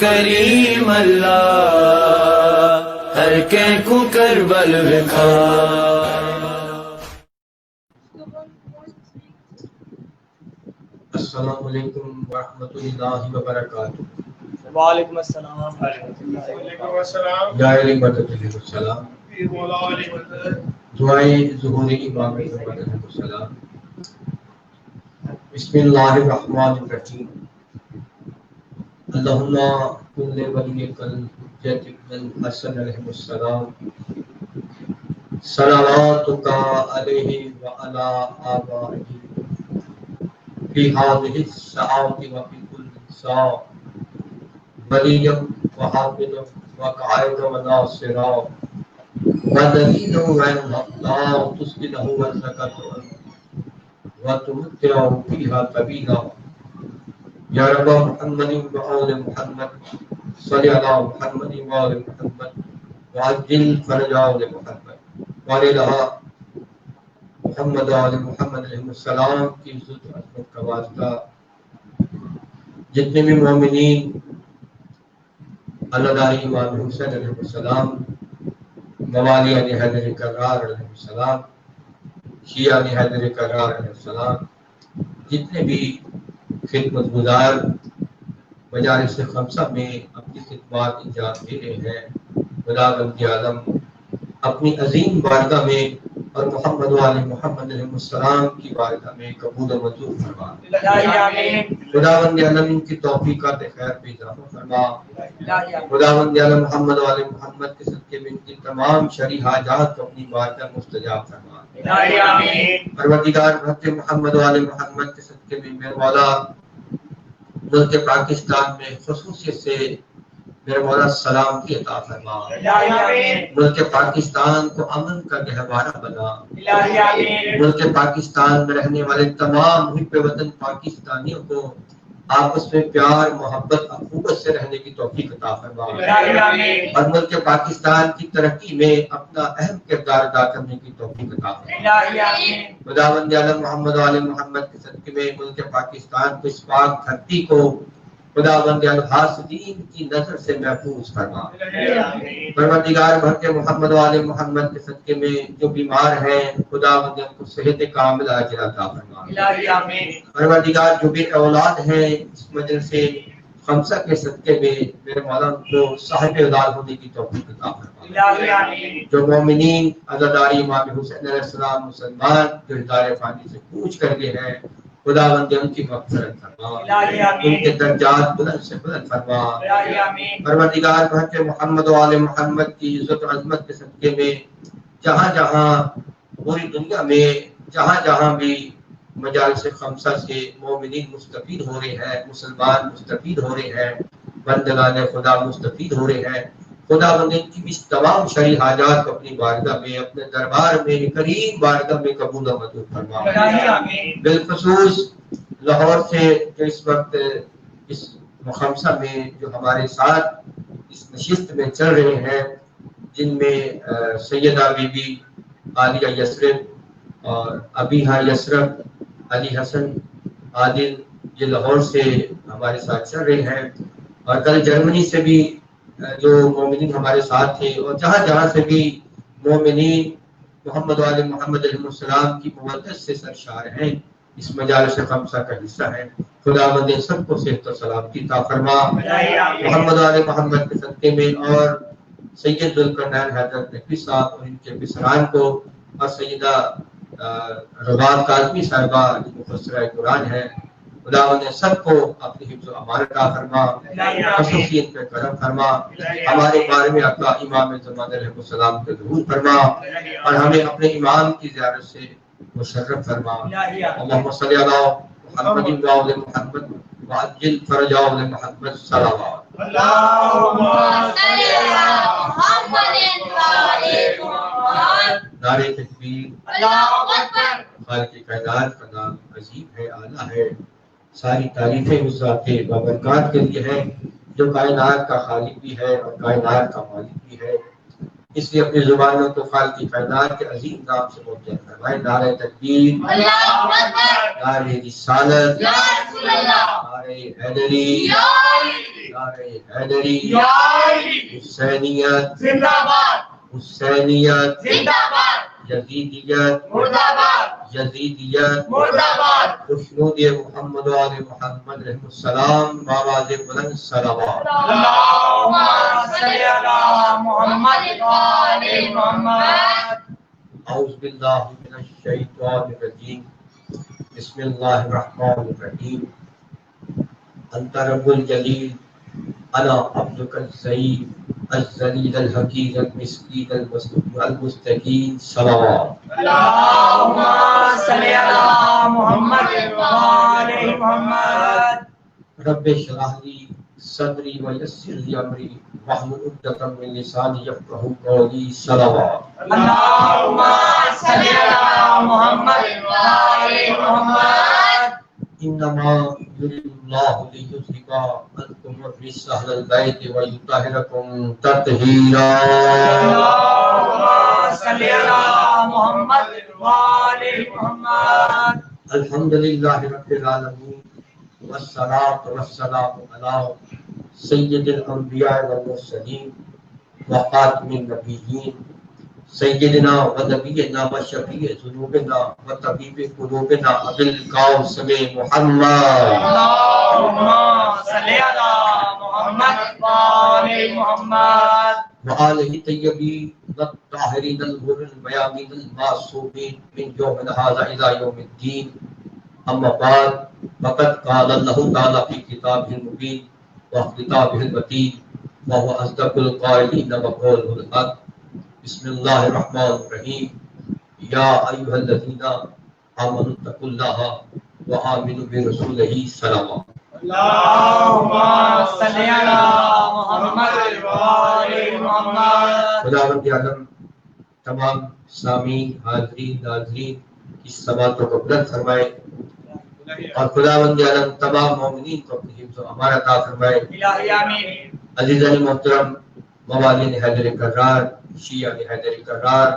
کریم اللہ ہر کے کو کربل رکھا. السلام علیکم ورحمۃ اللہ وبرکاتہ. وعلیکم السلام ورحمۃ اللہ وبرکاتہ. یا علی مدد علیہ السلام. دعائیں ظہور امام محمد علیہ السلام. بسم اللہ الرحمن الرحیم. اللہم کل ولیک الحجۃ ابن الحسن علیہ السلام صلواتک علیہ وعلی آبائہ فی هذه الساعة وفي كل ساعة وليا وحافظا وقائدا وناصرا ودليلا وعظا لا تسقي له والزكاة وتمتع فيها طويلا. يا رب محمد وآل محمد صل على محمد وآل محمد وعجل فرجا محمد وعلى محمد آل محمد علیہ السلام کی عزت و عظمت کا واسطہ. جتنے بھی مومنین اللہ داری امام حسین علیہ السلام، موالی علی حیدر کرار علیہ السلام، شیعہ علی حیدر کرار علیہ السلام، جتنے بھی خدمت گزار مجالس خمسہ میں اپنی خدمات انجام دے رہے ہیں، خداوند عالم اپنی عظیم بارگاہ میں اور محمد والے محمد علیہ السلام کی بارگاہ میں قبول و منظور فرما. خداوند عالم ان کی توفیقات خیر پہ اضافہ فرما. خداوند عالم محمد والے محمد کے صدقے میں ان کی تمام شرعی حاجات کو اپنی بارگاہ مستجاب فرما. پروردگار بھکت محمد والے محمد کے صدقے میں میرے مولا ملک پاکستان میں خصوصیت سے میرے مولا سلامتی عطا فرما. ملک پاکستان کو امن کا گہوارہ بنا. ملک پاکستان میں رہنے والے تمام محب وطن پاکستانیوں کو آپس میں پیار محبت اخوت سے رہنے کی توفیق عطا فرما. اور ملک پاکستان کی ترقی میں اپنا اہم کردار ادا کرنے کی توفیق عطا فرما. خداوند عالم محمد والے محمد کے صدقے میں ملک پاکستان کو اس پاک دھرتی کو خداوند الحاسدین کی نظر سے محفوظ فرما. پروردگار بھر کے محمد والے محمد کے صدقے میں جو بیمار ہیں خداوند ان کو صحت کاملہ عاجلہ عطا فرما. پروردگار جو بھی اولاد ہیں اس مجلس سے خمسہ کے صدقے میں میرے مولا ان کو صاحب اولاد ہونے کی توفیق عطا فرما. جو مومنین عزاداری امام حسین علیہ السلام مسلمان جو ہدایت فانی سے کوچ کر گئے ہیں خداوند ان کی مغفرت فرما. ان کے درجات بلند سے بلند فرما. پروردگار بھر کے محمد و آل محمد کی عزت و عظمت کے صدقے میں جہاں جہاں پوری دنیا میں جہاں جہاں بھی مجالس خمسہ سے مومنین مستفید ہو رہے ہیں، مسلمان مستفید ہو رہے ہیں، بندگان خدا مستفید ہو رہے ہیں، خدا بند کی بھی تمام شرعی حاجات کو اپنی بارگاہ میں اپنے دربار میں کریم بارگاہ میں قبول و منظور فرما. بالخصوص لاہور سے جو اس وقت اس خمسہ میں جو ہمارے ساتھ اس نشست میں چل رہے ہیں، جن میں سیدہ بی بی عالیہ یسرب اور ابیہا یسرب، علی حسن عادل، یہ لاہور سے ہمارے ساتھ چل رہے ہیں. اور کل جرمنی سے بھی جو مومنین ہمارے ساتھ تھے، اور جہاں جہاں سے بھی مومنین محمد والے محمد علیہ السلام کی مودت سے سرشار ہیں، اس مجالس خمسہ کا حصہ ہیں. خداوند سب کو صحت و سلامتی عطا فرما. محمد والے محمد کے صدقے میں اور سید ذوالقرنین حیدر نقوی صاحب اور ان کے مصران کو، اور سیدہ رباب کاظمی صاحبہ جو مفسرہ قرآن ہے، خداوند سب کو اپنی حفظ و امان عطا فرما. خصوصیت پہ کرم فرما. ہمارے بارے میں آقا امام زمان علیہ السلام کے ظہور فرما اور ہمیں اپنے امام کی زیارت سے مشرف فرما. اللہم صلی علی محمد و آل محمد وعجل فرجا محمد صلوات. اللہم صلی علی محمد و آل محمد. نعرہ تکبیر. اللہ اکبر. خالق کائنات کا نام عظیم ہے، اعلیٰ ہے. ساری تعریفیں اس ذات بابرکات کے لیے ہیں جو کائنات کا خالق بھی ہے اور کائنات کا مالک بھی ہے. اس لیے اپنی زبانوں کو خالق کائنات کے عظیم نام سے بولتے ہیں. فرمائے نعرہ تکبیر، اللہ اکبر، نعرہ رسالت، یا رسول اللہ، نعرہ حیدری، یا علی. نعرہ حیدری، یا علی حسینیت زندہ باد، حسینیت، زندہ باد، یزیدیت مرد آباد، یزیدیت، مرد آباد، خوشنود محمد و آل محمد رحم السلام بآواز بلند صلوات۔ اللہم صلی علی محمد وآل محمد۔ اعوذ باللہ من الشیطان الرجیم، بسم اللہ الرحمن الرحیم۔ انت رب الجلیل، انا عبدک الضعیف الذلیل الحقیر المسکین المستکین صلوات۔ اللہم صلی علی محمد وآل محمد۔ رب اشرح لی صدری ویسر لی امری واحلل عقدۃ من لسانی یفقہوا قولی صلوات۔ اللہم صلی علی محمد وآل محمد۔ انما یرید اللہ لیذھب عنکم الرجس اہل البیت ویطہرکم تطہیرا۔ اللہم صلی علی محمد وآل محمد۔ الحمدللہ رب العالمین والصلاة والسلام علی سید الانبیاء والمرسلین وخاتم النبیین سیدنا و نبینا و شفیع ذنوبنا و طبیب قلوبنا ابی القاسم محمد اللہم صلی علی محمد وآل محمد۔ وآلہ طیبین الطاہرین الغر المیامین المعصومین من یوم هذا الی یوم الدین۔ اما بعد فقد قال اللہ تعالی فی کتابہ المبین وخطابہ المتین وهو اصدق القائلین وقوله الحق۔ بسم اللہ الرحمن الرحیم۔ یا ایھا الذین آمنوا اتقوا اللہ وآمنوا برسولہ صلوات۔ اللہم صلی علی محمد وآل محمد۔ خداوند عالم تمام سامعین، حاضرین، ناظرین کی سماعتوں کو بلند فرمائے اور خداوند عالم تمام مومنین کو اپنی حفظ و امان عطا فرمائے۔ الہی آمین۔ عزیزان محترم، موالین حیدر کرار، شیعہ حیدر کرار،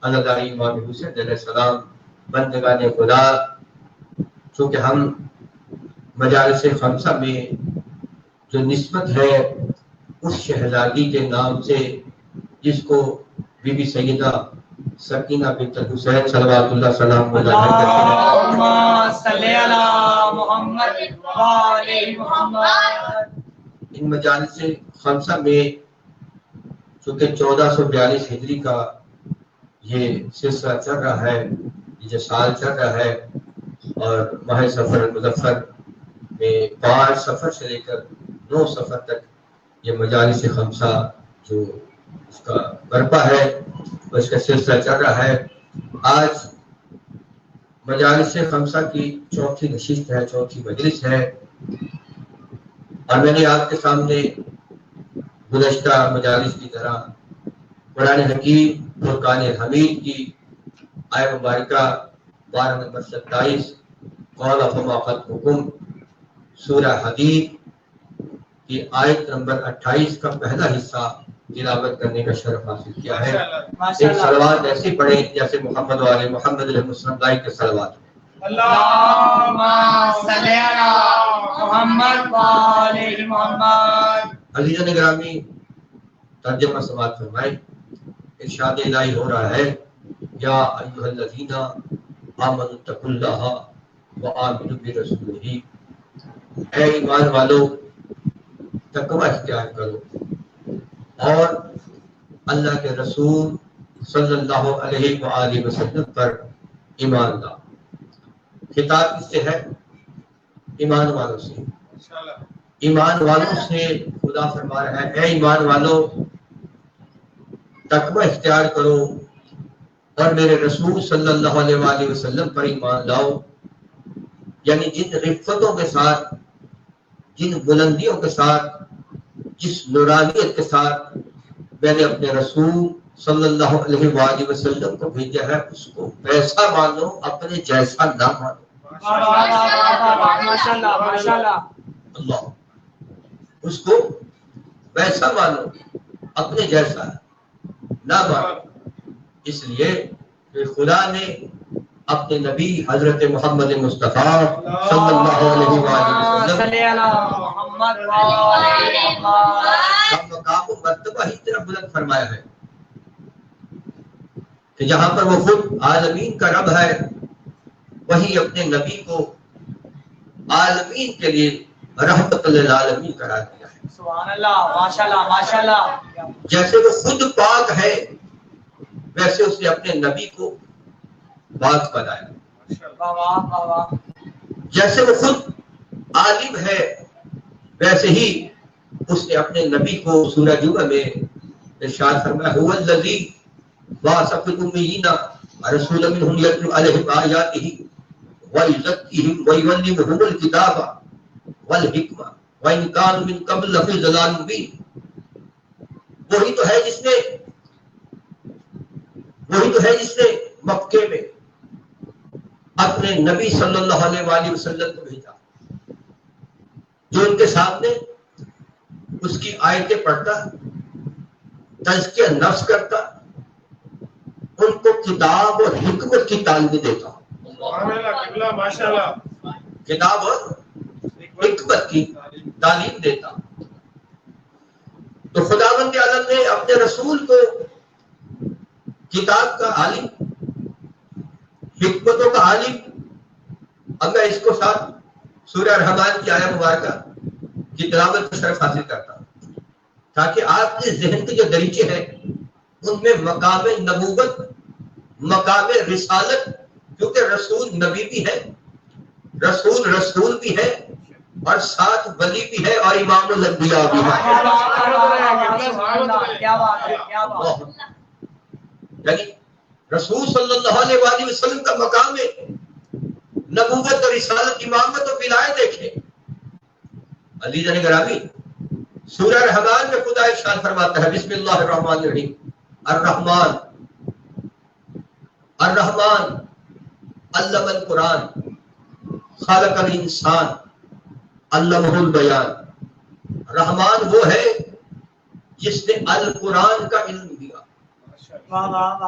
عزاداری امام حسین علیہ السلام، بندگان خدا، چونکہ ہم مجالس خمسہ میں جو نسبت ہے اس شہزادی کے نام سے جس کو بی بی سیدہ سکینہ بنت حسین صلوات اللہ سلام علیہ اللہم صلی علی محمد وآل محمد۔ ان مجالس خمسہ میں چونکہ 1442 ہجری کا یہ سلسلہ چل رہا ہے، یہ جو سال چل رہا ہے، اور ماہ سفر المظفر میں 5 سفر سے لے کر 9 سفر تک یہ مجالس خمسہ جو اس کا برپا ہے اس کا سلسلہ چل رہا ہے۔ آج مجالس خمسہ کی 4تھی نشست ہے، 4تھی مجلس ہے، اور میں نے آپ کے سامنے گزشتہ مجالس کی طرح قرآن حکیم فرقان حمید کی آیت مبارکہ 12 نمبر 27 قال فما خطبکم سورہ حدید کی آیت نمبر 28 کا پہلا حصہ تلاوت کرنے کا شرف حاصل کیا ہے۔ ایک صلوات ایسی پڑھیں جیسے محمد و آل محمد علیہ السلام کے صلوات۔ اللہم صلی علی محمد وآل محمد۔ عزیزان گرامی، ترجمہ سماعت فرمائیں۔ ارشاد الہی ہو رہا ہے، یا ایھا الذین آمنوا اتقوا اللہ وآمنوا برسولہ، اے ایمان والو تقوی اختیار کرو اور اللہ کے رسول صلی اللہ علیہ وآلہ وسلم پر ایمان لاؤ۔ خطاب کس سے ہے؟ ایمان والوں سے۔ ایمان والوں سے خدا فرما رہا ہے، اے ایمان والو تقوی اختیار کرو اور میرے رسول صلی اللہ علیہ وآلہ وسلم پر ایمان لاؤ، یعنی جن رفتوں کے ساتھ، جن بلندیوں کے ساتھ، جس نورانیت کے ساتھ میں نے اپنے رسول صلی اللہ علیہ وآلہ وسلم کو بھیجا ہے اس کو ویسا مانو، اپنے جیسا نہ مانو۔ ماشاءاللہ ماشاءاللہ۔ اللہ، اس کو ویسا مانو، اپنے جیسا نہ مانو۔ اس لیے کہ خدا نے اپنے نبی حضرت محمد مصطفیٰ صلی اللہ علیہ وآلہ وسلم محمد وآل محمد. کا مقام و مرتبہ ہی اتنا بلند فرمایا ہے کہ جہاں پر وہ خود عالمین کا رب ہے وہی اپنے نبی کو عالمین کے لیے رحمت للعالمین قرار دیا ہے. سبحان اللہ ماشاءاللہ ماشاءاللہ. جیسے وہ خود پاک ہے ویسے اس نے اپنے نبی کو پاک بنایا. واہ واہ واہ واہ. جیسے وہ خود عالم ہے ویسے ہی اس نے اپنے نبی کو سورہ جمعہ میں ارشاد فرمایا هو الذی بعث فی الأمیین رسولا منهم یتلو علیہم آیاتہ ویزکیہم ویعلمہم الکتاب والحکمہ وإن كانوا من قبل لفی ضلال مبین. وہی تو ہے جس نے مکے میں اپنے نبی صلی اللہ علیہ وآلہ وسلم کو بھیجا جو ان کے سامنے اس کی آیتیں پڑھتا تزکیہ نفس کرتا ان کو کتاب اور حکمت کی تعلیم دیتا. کتاب اور حکمت کی تعلیم دیتا. تو خداوند عالم نے اپنے رسول کو کتاب کا عالم حکمتوں کا عالم. اب میں اس کو ساتھ سورہ رحمان کی آیہ مبارکہ کی تلاوت کا شرف حاصل کرتا ہوں تاکہ آپ کے ذہن کے جو دریچے ہیں ان میں مقام نبوت مقام رسالت کیونکہ رسول نبی بھی ہے رسول بھی ہے اور ساتھ ولی بھی ہے اور امام الانبیاء بھی ہے. یعنی رسول صلی اللہ علیہ وآلہ وسلم کا مقام ہے نبوت اور رسالت امامت اور ولایت دیکھیں. عزیزان گرامی سورہ رحمان میں خدا ارشاد فرماتا ہے بسم اللہ الرحمن الرحیم الرحمن علم القرآن خلق الانسان علمہ البیان. رحمان وہ ہے جس نے القرآن کا علم دیا.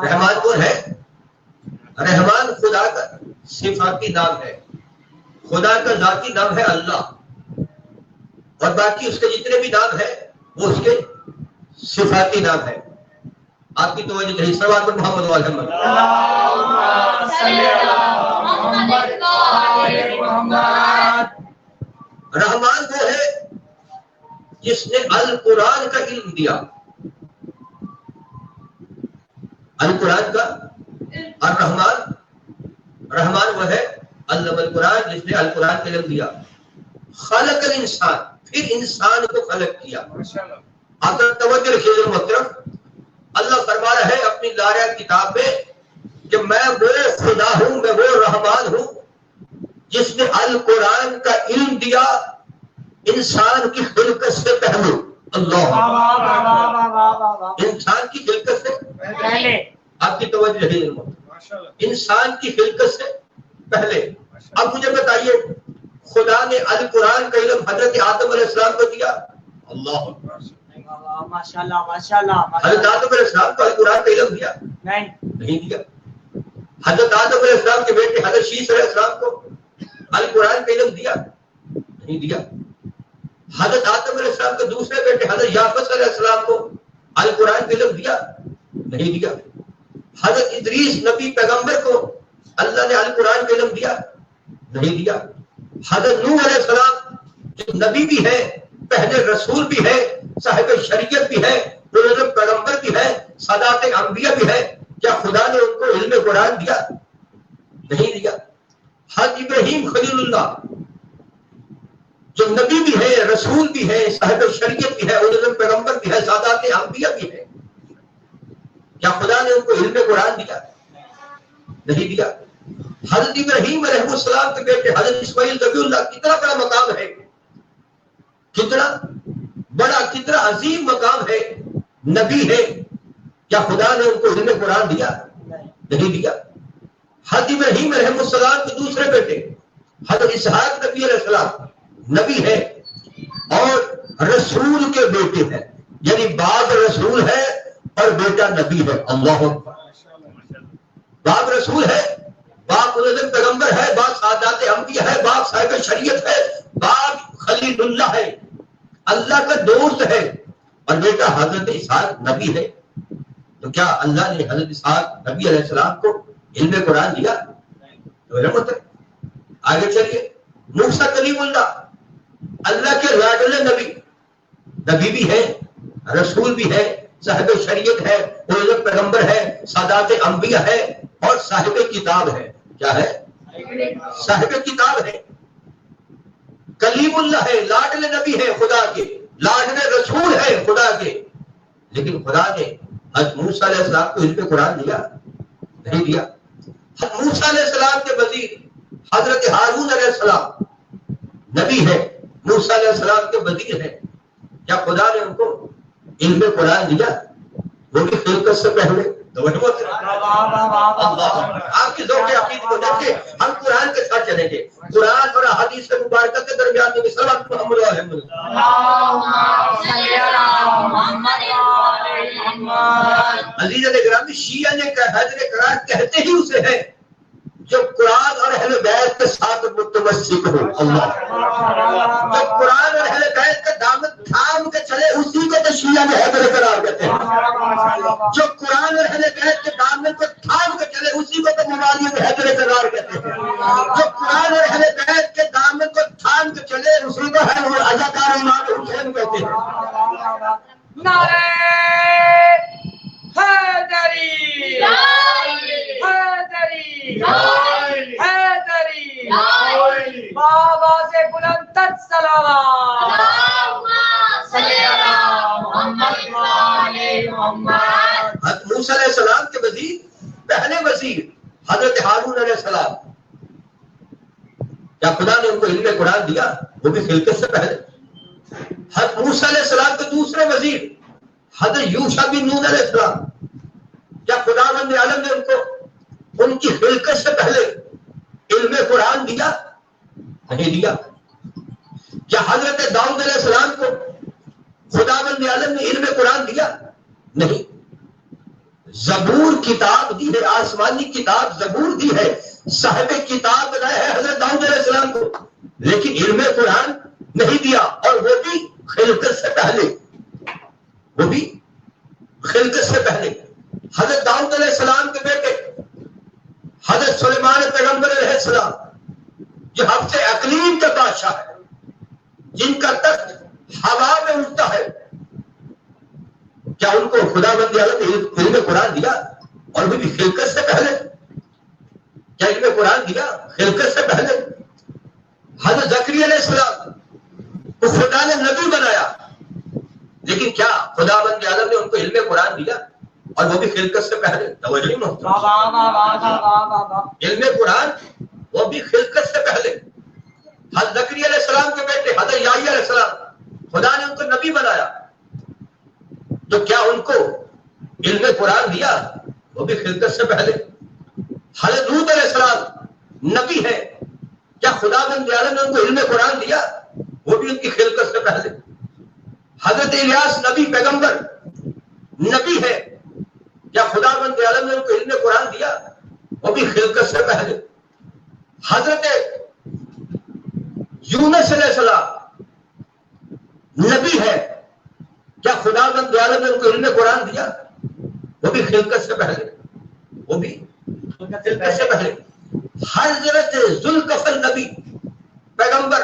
رحمان کون ہے؟ رحمان خدا کا صفاتی نام ہے. خدا کا ذاتی نام ہے اللہ اور باقی اس کے جتنے بھی نام ہیں وہ اس کے صفاتی نام ہے. آپ کی توجہ نہیں صلوات محمد وعلی محمد. اللہم صلی علی محمد وآل محمد. رحمان وہ ہے جس نے القرآن کا علم دیا. القرآن کا رحمان وہ ہے علم القرآن جس نے القرآن کا علم دیا. خلق الانسان پھر انسان کو خلق کیا. اگر توجہ رکھیے محترم اللہ فرما رہا ہے اپنی لارہ کتاب میں کہ میں وہ خدا ہوں میں وہ رحمان ہوں جس نے القرآن کا علم دیا انسان کی خلقت سے پہلے. اللہ انسان کی خلقت سے پہلے. آپ کی توجہ رہی انسان کی خلقت سے پہلے. اب مجھے بتائیے خدا نے القرآن کا علم حضرت آدم علیہ السلام کو دیا. اللہ ماشاءاللہ ماشاءاللہ. حضرت آدم علیہ السلام کو القرآن کا علم دیا نہیں دیا. حضرت آدم علیہ السلام کے بیٹے حضرت شیث علیہ السلام کو القرآن کا علم دیا نہیں دیا. حضرت آدم علیہ السلام کے دوسرے بیٹے حضرت یافس علیہ السلام کو القرآن کا علم دیا نہیں دیا. حضرت ادریس نبی پیغمبر کو اللہ نے القرآن کا علم دیا نہیں دیا. حضرت نوح علیہ السلام جو نبی بھی ہے پہلے رسول بھی ہے صاحب شریعت بھی ہے پیغمبر بھی ہے سادات انبیاء بھی ہے کیا خدا نے ان کو علم قرآن دیا نہیں دیا. حضرت ابراہیم خلیل اللہ جو نبی بھی ہے رسول بھی ہے صاحب شریعت بھی ہے پیغمبر بھی ہے سادات انبیاء بھی ہے کیا خدا نے ان کو علم قرآن دیا نہیں دیا. حضرت ابراہیم علیہ السلام کے بیٹے حضرت اسماعیل ذبیح اللہ کتنا بڑا مقام ہے کتنا بڑا کتنا عظیم مقام ہے نبی ہے کیا خدا نے ان کو علم قرآن دیا نہیں دیا. حضرت ابراہیم علیہ السلام کے دوسرے بیٹے حضرت اسحاق نبی علیہ السلام نبی ہے اور رسول کے بیٹے ہیں یعنی باپ رسول ہے اور بیٹا نبی ہے. اللہ باپ رسول ہے باپ پیغمبر ہے باپ سادات انبیاء ہے باپ صاحب شریعت ہے باپ خلیل اللہ ہے اللہ کا دوست ہے اور بیٹا حضرت اسحاق نبی ہے، تو کیا اللہ نے حضرت اسحاق نبی علیہ السلام کو علم قرآن دیا؟ آگے چلیے، موسیٰ کلیم اللہ کے لاڈلے نبی بھی ہے، رسول بھی ہے، صاحب شریعت ہے، پیغمبر ہے، سادات انبیاء ہے اور صاحب کتاب ہے۔ کیا ہے؟ صاحب کتاب ہے، کلیم اللہ ہے، لاڈلے نبی ہے خدا کے، لاڈلے رسول ہے خدا کے، لیکن خدا نے حضرت موسیٰ علیہ السلام کو علم قرآن دیا؟ نہیں دیا۔ حضرت موسیٰ علیہ السلام کے وزیر حضرت ہارون علیہ السلام نبی ہے، موسیٰ علیہ السلام کے وزیر ہے، کیا خدا نے ان کو علم قرآن دیا؟ وہ بھی خلقت سے پہلے۔ آپ کی ذوق عقیدت کو دیکھیں، ہم قرآن کے ساتھ چلیں گے، قرآن اور حدیث مبارکہ کے درمیان میں صلوات محمد عزیز گرامی، شیعہ نے حیدر قرار کہتے ہی اسے ہے جو قرآن اور اہل بیت کے ساتھ متمسک ہو۔ اللہ، جو قرآن اور اہل بیت کا دامن تھام کے چلے اسی کو تو شیعہ نے حیدر قرار کہتے ہیں، جو قرآن اور اہل بیت کے دامن کو تھام کے چلے اسی کو تو موالید حیدر قرار کہتے ہیں، جو قرآن اور اہل بیت کے دامن کو تھام کے چلے اسی کو عزاکار امام حسین کہتے ہیں۔ نعرہ حیدری، حیدری، حیدری، بابا سے بلند تر صلوات، حضرت موسیٰ علیہ السلام کے وزیر، پہلے وزیر حضرت ہارون علیہ السلام، کیا خدا نے ان کو علم قرآن دیا؟ وہ بھی خلقت سے پہلے۔ حضرت موسیٰ علیہ السلام کے دوسرے وزیر حضرت یوشع بن نون علیہ السلام، کیا خداوند عالم نے ان کو ان کی خلقت سے پہلے علم قرآن دیا؟ نہیں دیا۔ کیا حضرت داؤد علیہ السلام کو خداوند عالم نے علم قرآن دیا؟ نہیں۔ زبور کتاب دی ہے، آسمانی کتاب زبور دی ہے، صاحب کتاب بنایا ہے حضرت داؤد علیہ السلام کو، لیکن علم قرآن نہیں دیا، اور وہ بھی خلقت سے پہلے، وہ بھی خلقت سے پہلے۔ حضرت داؤد علیہ السلام کے بیٹے حضرت سلیمان پیغمبر علیہ السلام، جو ہفتے اقلیم کے بادشاہ ہے، جن کا تخت ہوا میں اڑتا ہے، کیا ان کو خداوند عالم نے علم قرآن دیا؟ اور وہ بھی خلقت سے پہلے۔ کیا علم قرآن دیا؟ خلقت سے پہلے۔ حضرت زکریا علیہ السلام کو خدا نے نبی بنایا، لیکن کیا خداوند عالم نے ان کو علم قرآن دیا؟ اور وہ بھی خلقت سے پہلے۔ توجہ محترم، علم قرآن وہ بھی خلقت سے پہلے۔ حضرت زکریا علیہ السلام کے بیٹے حضرت یحییٰ علیہ السلام، خدا نے ان کو نبی بنایا، تو کیا ان کو علم قرآن دیا؟ وہ بھی خلقت سے پہلے۔ حضرت لوط علیہ السلام نبی ہے، کیا خداوند عالم نے ان کو علم قرآن دیا؟ وہ بھی ان کی خلقت سے پہلے۔ حضرت الیاس نبی پیغمبر نبی ہے، کیا خداوند عالم نے ان کو علم قرآن دیا؟ وہ بھی خلقت سے پہلے۔ حضرت یونس علیہ السلام نبی ہے، کیا خداوند عالم نے ان کو علم قرآن دیا؟ وہ بھی خلقت سے پہلے، وہ بھی خلقت سے پہلے۔ حضرت ذوالکفل نبی پیغمبر،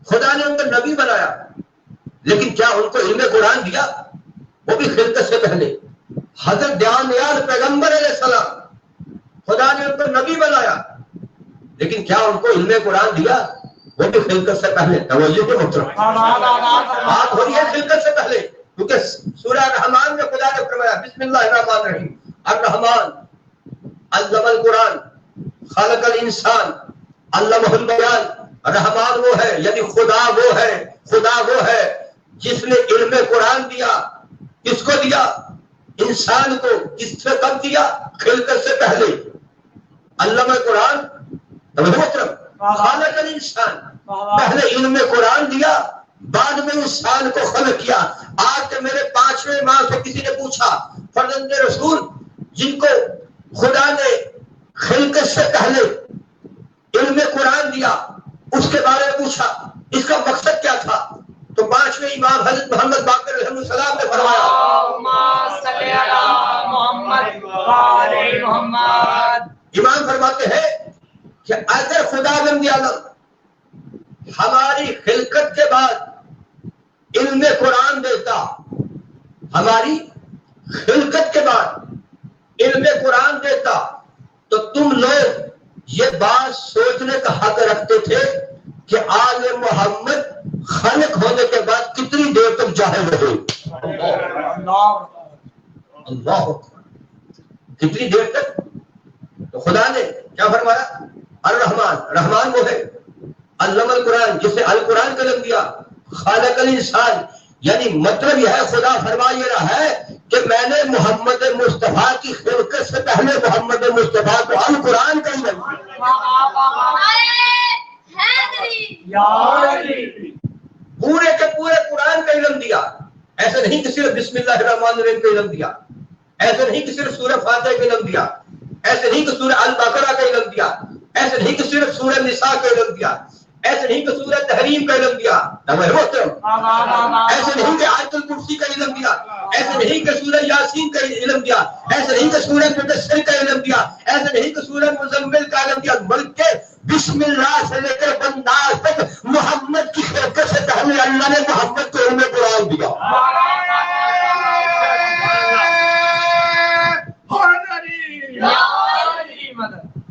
خدا نے ان کو نبی بنایا، لیکن کیا ان کو علم قرآن دیا؟ وہ بھی خلقت سے پہلے۔ حضرت دانیال پیغمبر علیہ السلام، خدا نے ان کو نبی بنایا، لیکن کیا ان کو علم قرآن دیا؟ وہ بھی خلقت سے پہلے۔ توجہ محترم، بات ہو رہی ہے خلقت سے پہلے، کیونکہ سورہ رحمان میں خدا نے فرمایا بسم اللہ الرحمن الرحیم، الرحمن علم القرآن خلق الانسان علمہ البیان۔ رحمان وہ ہے، یعنی خدا وہ ہے جس نے علم قرآن دیا۔ کس کو دیا؟ انسان کو۔ کس سے کب دیا؟ خلقت سے پہلے۔ علم قرآن خالق الانسان، پہلے علم قرآن دیا، بعد میں انسان کو خلق کیا۔ آج کے میرے 5ویں امام سے کسی نے پوچھا، فرزند رسول جن کو خدا نے خلقت سے پہلے علم قرآن دیا، اس کے بارے میں پوچھا، اس کا مقصد کیا تھا؟ تو پانچویں امام حضرت محمد باقر علیہ السلام نے فرمایا اللهم صل على محمد وعلى محمد۔ امام فرماتے ہیں کہ اگر خداوند عالم ہماری خلقت کے بعد علم قرآن دیتا، ہماری خلقت کے بعد علم قرآن دیتا، تو تم لوگ یہ بات سوچنے کا حق رکھتے تھے کہ آل محمد خلق ہونے کے بعد کتنی دیر تک جاہل رہے۔ اللہ کتنی دیر تک؟ تو خدا نے کیا فرمایا؟ الرحمن، رحمان وہ ہے علم القرآن، جسے القرآن کا علم دیا، خالق الانسان، یعنی مطلب یہ ہے خدا فرما یہ رہا ہے کہ میں نے محمد مصطفیٰ کی خلقت سے پہلے محمد مصطفیٰ کو القرآن کا علم پورے کے پورے قرآن کا علم دیا۔ ایسا نہیں کہ صرف بسم اللہ الرحمن الرحیم کا علم دیا، ایسا نہیں کہ صرف سورہ فاتحہ کا علم دیا، ایسے نہیں کہ سورہ البقرہ کا علم دیا، ایسے نہیں کہ صرف سورہ نساء کا علم دیا، ایسے نہیں کہ سورہ تحریم کا علم دیا، ایسے نہیں کہ آیت الکرسی کا علم دیا، ایسے نہیں کہ سورہ یاسین کا علم دیا، ایسے نہیں کہ سورہ مدثر کا علم دیا، ایسے نہیں کہ سورہ مزمل کا علم دیا، بلکہ بسم اللہ سے لے کر بناس تک محمد کی خلقت سے پہلے اللہ نے محمد کو علم قرآن دیا۔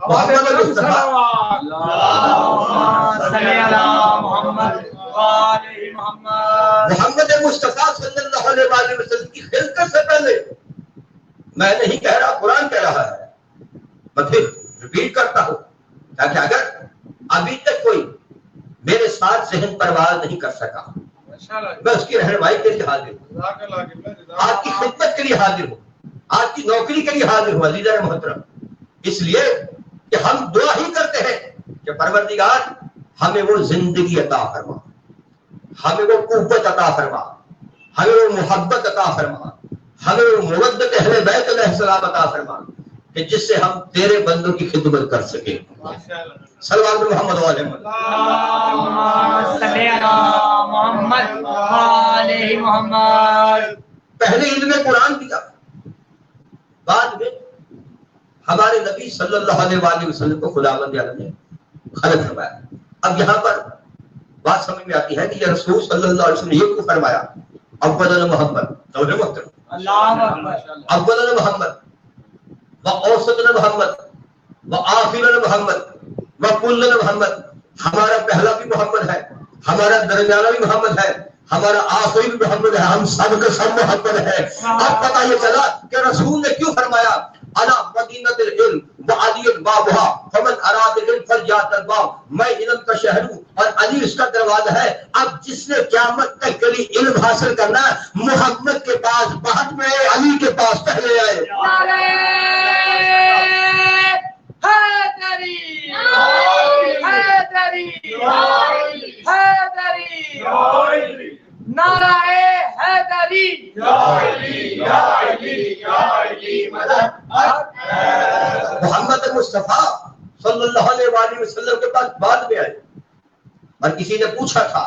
محمد مصطفیٰ محمد مصطفیٰ صلی اللہ علیہ وسلم کی خلقت سے پہلے، میں نہیں کہہ رہا، قرآن کہہ رہا ہے، میں پھر ریپیٹ کرتا ہوں تاکہ اگر ابھی تک کوئی میرے ساتھ ذہن پرواز نہیں کر سکا، میں اس کی رہنمائی کے لیے حاضر ہوں، آپ کی خدمت کے لیے حاضر ہوں، آپ کی نوکری کے لیے حاضر ہوں عزیزان محترم، اس لیے کہ ہم دعا ہی کرتے ہیں کہ پروردگار ہمیں وہ زندگی عطا فرما، ہمیں وہ قوت عطا فرما، ہمیں وہ محبت عطا فرما، ہمیں وہ مودت اہل بیت علیہ السلام عطا فرما کہ جس سے ہم تیرے بندوں کی خدمت کر سکیں۔ صلوات محمد علیہ محمد۔ پہلے علم قرآن دیا، بعد میں ہمارے نبی صلی اللہ علیہ وآلہ وسلم کو خداوند عالم نے خلق فرمایا۔ اب یہاں پر بات سمجھ میں آتی ہے کہ یہ رسول صلی اللہ علیہ وسلم نے یہ کیوں فرمایا اول محمد، اول محمد و اوسط محمد و آخر محمد و کل محمد، ہمارا پہلا بھی محمد ہے، ہمارا درمیانہ بھی محمد ہے، ہمارا آخری بھی محمد ہے، ہم سب کا سب محمد ہے۔ اب پتہ یہ چلا کہ رسول نے کیوں فرمایا انا مدینۃ العلم وعلی بابها فمن اراد العلم فلیأت الباب، میں علم کا شہر ہوں اور علی اس کا دروازہ ہے۔ اب جس نے قیامت تک کے لیے علم حاصل کرنا ہے، محمد کے پاس بعد میں، علی کے پاس پہلے آئے۔ حیدری حیدری حیدری نعرہ حیدری محمد مصطفیٰ صلی اللہ علیہ وآلہ وسلم کے پاس بعد میں آئے، اور کسی نے پوچھا تھا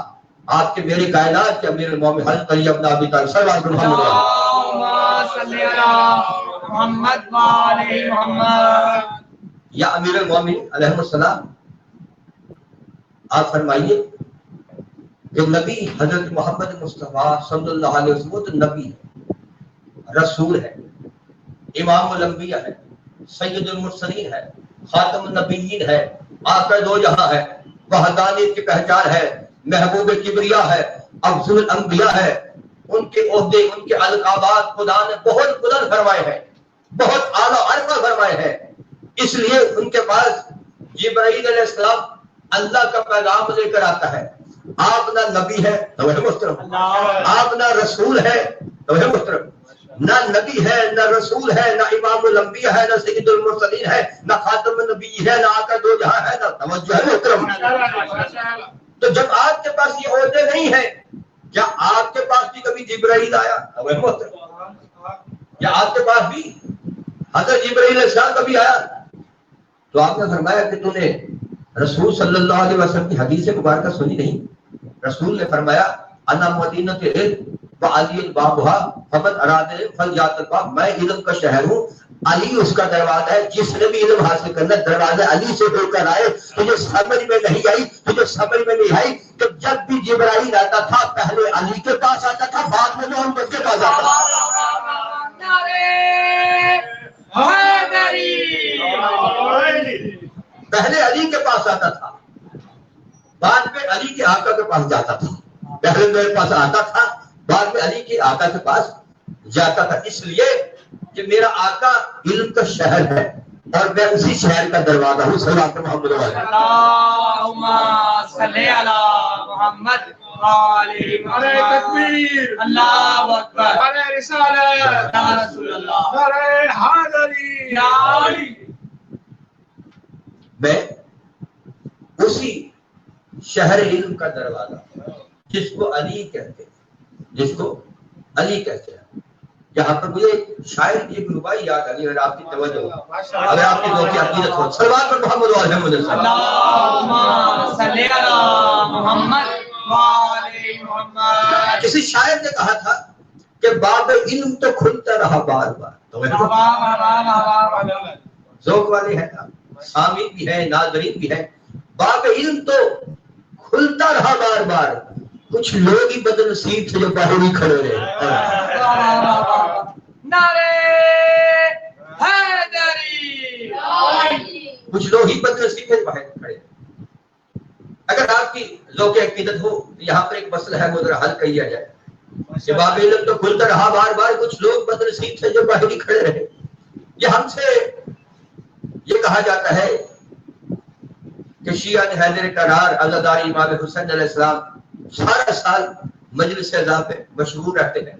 آپ کے میرے کائنات کے امیر المومنین حضرت علی بن ابی طالب صلی اللہ علیہ وسلم، یا امیر المومنین علیہ السلام، آپ فرمائیے کہ نبی حضرت محمد مصطفیٰ صلی اللہ علیہ وسلم تو نبی ہے، رسول ہے، امام الانبیاء ہے، سید المرسلین ہے، خاتم النبیین ہے، آقا دو جہاں ہے، وحدانیت کی پہچان ہے، محبوب کبریا ہے، افضل الانبیاء ہے، ان کے عہدے، ان کے القابات خدا نے بہت بلند فرمائے ہیں، بہت اعلیٰ عرفہ فرمائے ہیں، اس لیے ان کے پاس جبرائیل علیہ السلام اللہ کا پیغام لے کر آتا ہے۔ آپ نہ نبی ہے تو ہے محترم، آپ نہ رسول ہے تو ہے محترم، نہ نبی ہے، نہ رسول ہے، نہ امام الانبیاء ہے، نہ سید المرسلین ہے، نہ خاتم النبی ہے، نہ آقا دو جہاں ہے، نہ توجہ ہے محترم۔ تو جب آپ کے پاس یہ عہدے نہیں ہیں، کیا آپ کے پاس بھی کبھی جبرائیل آیا تو ہے محترم؟ کیا آپ کے پاس بھی حضرت جبرائیل علیہ السلام کبھی آیا؟ تو آپ نے فرمایا کہ تو نے رسول صلی اللہ علیہ وسلم کی حدیث مبارکہ سنی نہیں؟ رسول نے فرمایا انا مدینۃ العلم وعلی بابھا فمن اراد فلیات الباب، میں علم کا شہر ہوں، علی اس کا دروازہ ہے، جس نے بھی علم حاصل کرنا دروازہ علی سے ہو کر آئے۔ تجھے سمجھ میں نہیں آئی، تجھے سمجھ میں نہیں آئی کہ جب بھی جبرائیل آتا تھا پہلے علی کے پاس آتا تھا، بعد میں محمد کے پاس آتا تھا۔ پہلے علی کے پاس آتا تھا، بعد میں علی کے آقا کے پاس جاتا تھا۔ پہلے میرے پاس آتا تھا، بعد میں علی کے آقا کے پاس جاتا تھا، اس لیے کہ میرا آقا علم کا شہر ہے اور میں اسی شہر کا دروازہ ہوں۔ صلی اللہ محمد اللہم صلی علی محمد نعرہ تکبیر، اللہ اکبر، نعرہ رسالت، یا رسول اللہ، نعرہ حیدری، یا علی۔ میں اسی شہر علم کا دروازہ جس کو علی کہتے ہیں، جس کو علی کہتے ہیں۔ یہاں پر مجھے شاعر کی ایک ربائی یاد آئی، اگر آپ کی توجہ ہو، اگر آپ کی ذوق عقیدت ہو، صلوات پر محمد وعلی محمد صلی اللہ اللہم صلی علی محمد وعلی محمد۔ کسی شاعر نے کہا تھا کہ باب علم تو کھلتا رہا بار بار۔ ذوق والے ہیں سامعین بھی ہیں، ناظرین بھی ہیں۔ باب علم تو کھلتا رہا بار بار، کچھ لوگ ہی بد نصیب تھے جو باہر ہی کھڑے رہے۔ نعرہ حیدری، کچھ لوگ ہی بد نصیب تھے جو باہر کھڑے۔ اگر آپ کی ذوق عقیدت ہو تو یہاں پر ایک مسئلہ ہے، وہ ذرا حل کیا جائے کہ باب علم تو کھلتا رہا بار بار، کچھ لوگ بد نصیب تھے جو باہر ہی کھڑے رہے۔ یہ ہم سے یہ کہا جاتا ہے کہ شیعہ حیدر کرار عزادار امام حسین علیہ السلام سارا سال مجلس اعزاء پہ مشغول رہتے ہیں،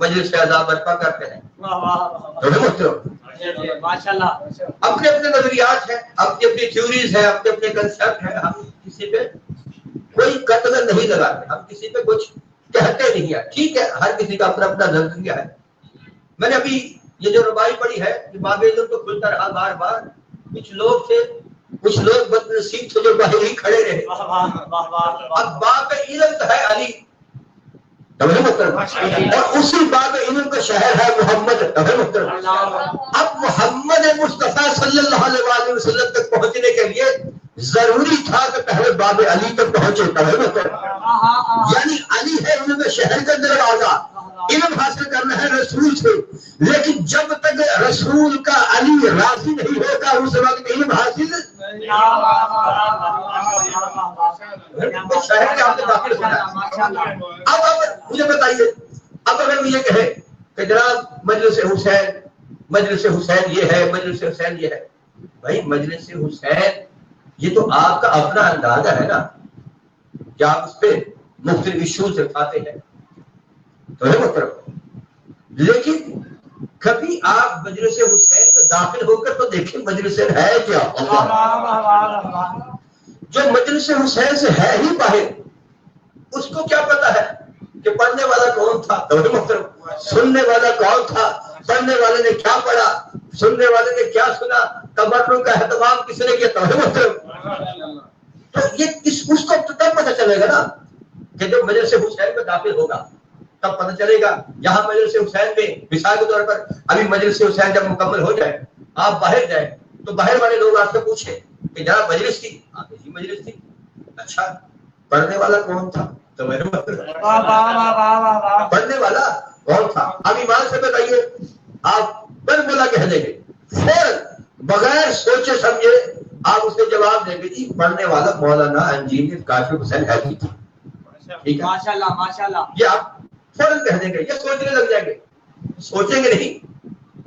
مجلس اعزاء برپا کرتے ہیں۔ ماشاءاللہ، اپنے اپنے نظریات ہیں، اپنی اپنی تھیوریز ہیں، اپنے اپنے کنسپٹ ہیں۔ ہم کسی پہ کوئی قطع نہیں لگاتے، ہم کسی پہ کچھ کہتے نہیں ہیں، ٹھیک ہے، ہر کسی کا اپنا اپنا نظریہ ہے۔ میں نے ابھی یہ جو ربائی پڑھی ہے کہ باب علم تو کھلتا رہا بار بار، کچھ لوگ تھے، کچھ لوگ بد نصیب تھے جو باہر ہی کھڑے رہے۔ اب باب علم تو ہے علی، اور اسی باب علم کا شہر ہے محمد۔ اب محمد مصطفیٰ صلی اللہ علیہ وسلم تک پہنچنے کے لیے ضروری تھا کہ پہلے باب علی تک پہنچے۔ یعنی علی ہے علم شہر کا دروازہ، علم حاصل کرنا ہے رسول سے، لیکن جب تک رسول کا علی راضی نہیں ہوگا اس وقت علم حاصل شہر کے آپ نے داخل ہونا ہے۔ اب مجھے بتائیے، اب اگر وہ یہ کہے کہ جناب مجلس حسین، مجلس حسین یہ ہے، مجلس حسین یہ ہے، بھائی مجلس حسین یہ تو آپ کا اپنا اندازہ ہے نا کہ آپ اس پہ مختلف ایشوز اٹھاتے ہیں، تو ہے محترم، لیکن کبھی آپ مجلس حسین میں داخل ہو کر تو دیکھیں مجلس ہے کیا۔ جو مجلس حسین سے ہے ہی باہر، اس کو کیا پتا ہے کہ پڑھنے والا کون تھا، تو ہے محترم، سننے والا کون تھا، پڑھنے والے نے کیا پڑھا، سننے والے نے کیا سنا، تبرک کا اہتمام کس نے کیا، تو ہے محترم۔ تو یہ اس کو تب پتہ چلے گا نا کہ جب مجلس حسین میں داخل ہوگا تب پتہ چلے گا۔ یہاں مجلس حسین میں مثال کے طور پر ابھی مجلس حسین جب مکمل ہو جائے، آپ باہر جائیں تو باہر والے لوگ آپ سے پوچھیں کہ جناب مجلس تھی، آپ کی مجلس تھی، اچھا پڑھنے والا کون تھا، تو پڑھنے والا کون تھا، اب ایمان سے بتائیے، آپ بلا کہہ دیں گے فوراً بغیر سوچے سمجھے آپ اس کے جواب دیں گے جی پڑھنے والا مولانا انجینئر کاشف حسین حیدری تھا، ٹھیک ہے، ماشاءاللہ ماشاءاللہ، یہ آپ فوراً کہہ دیں گے، یہ سوچنے لگ جائیں گے، سوچیں گے نہیں،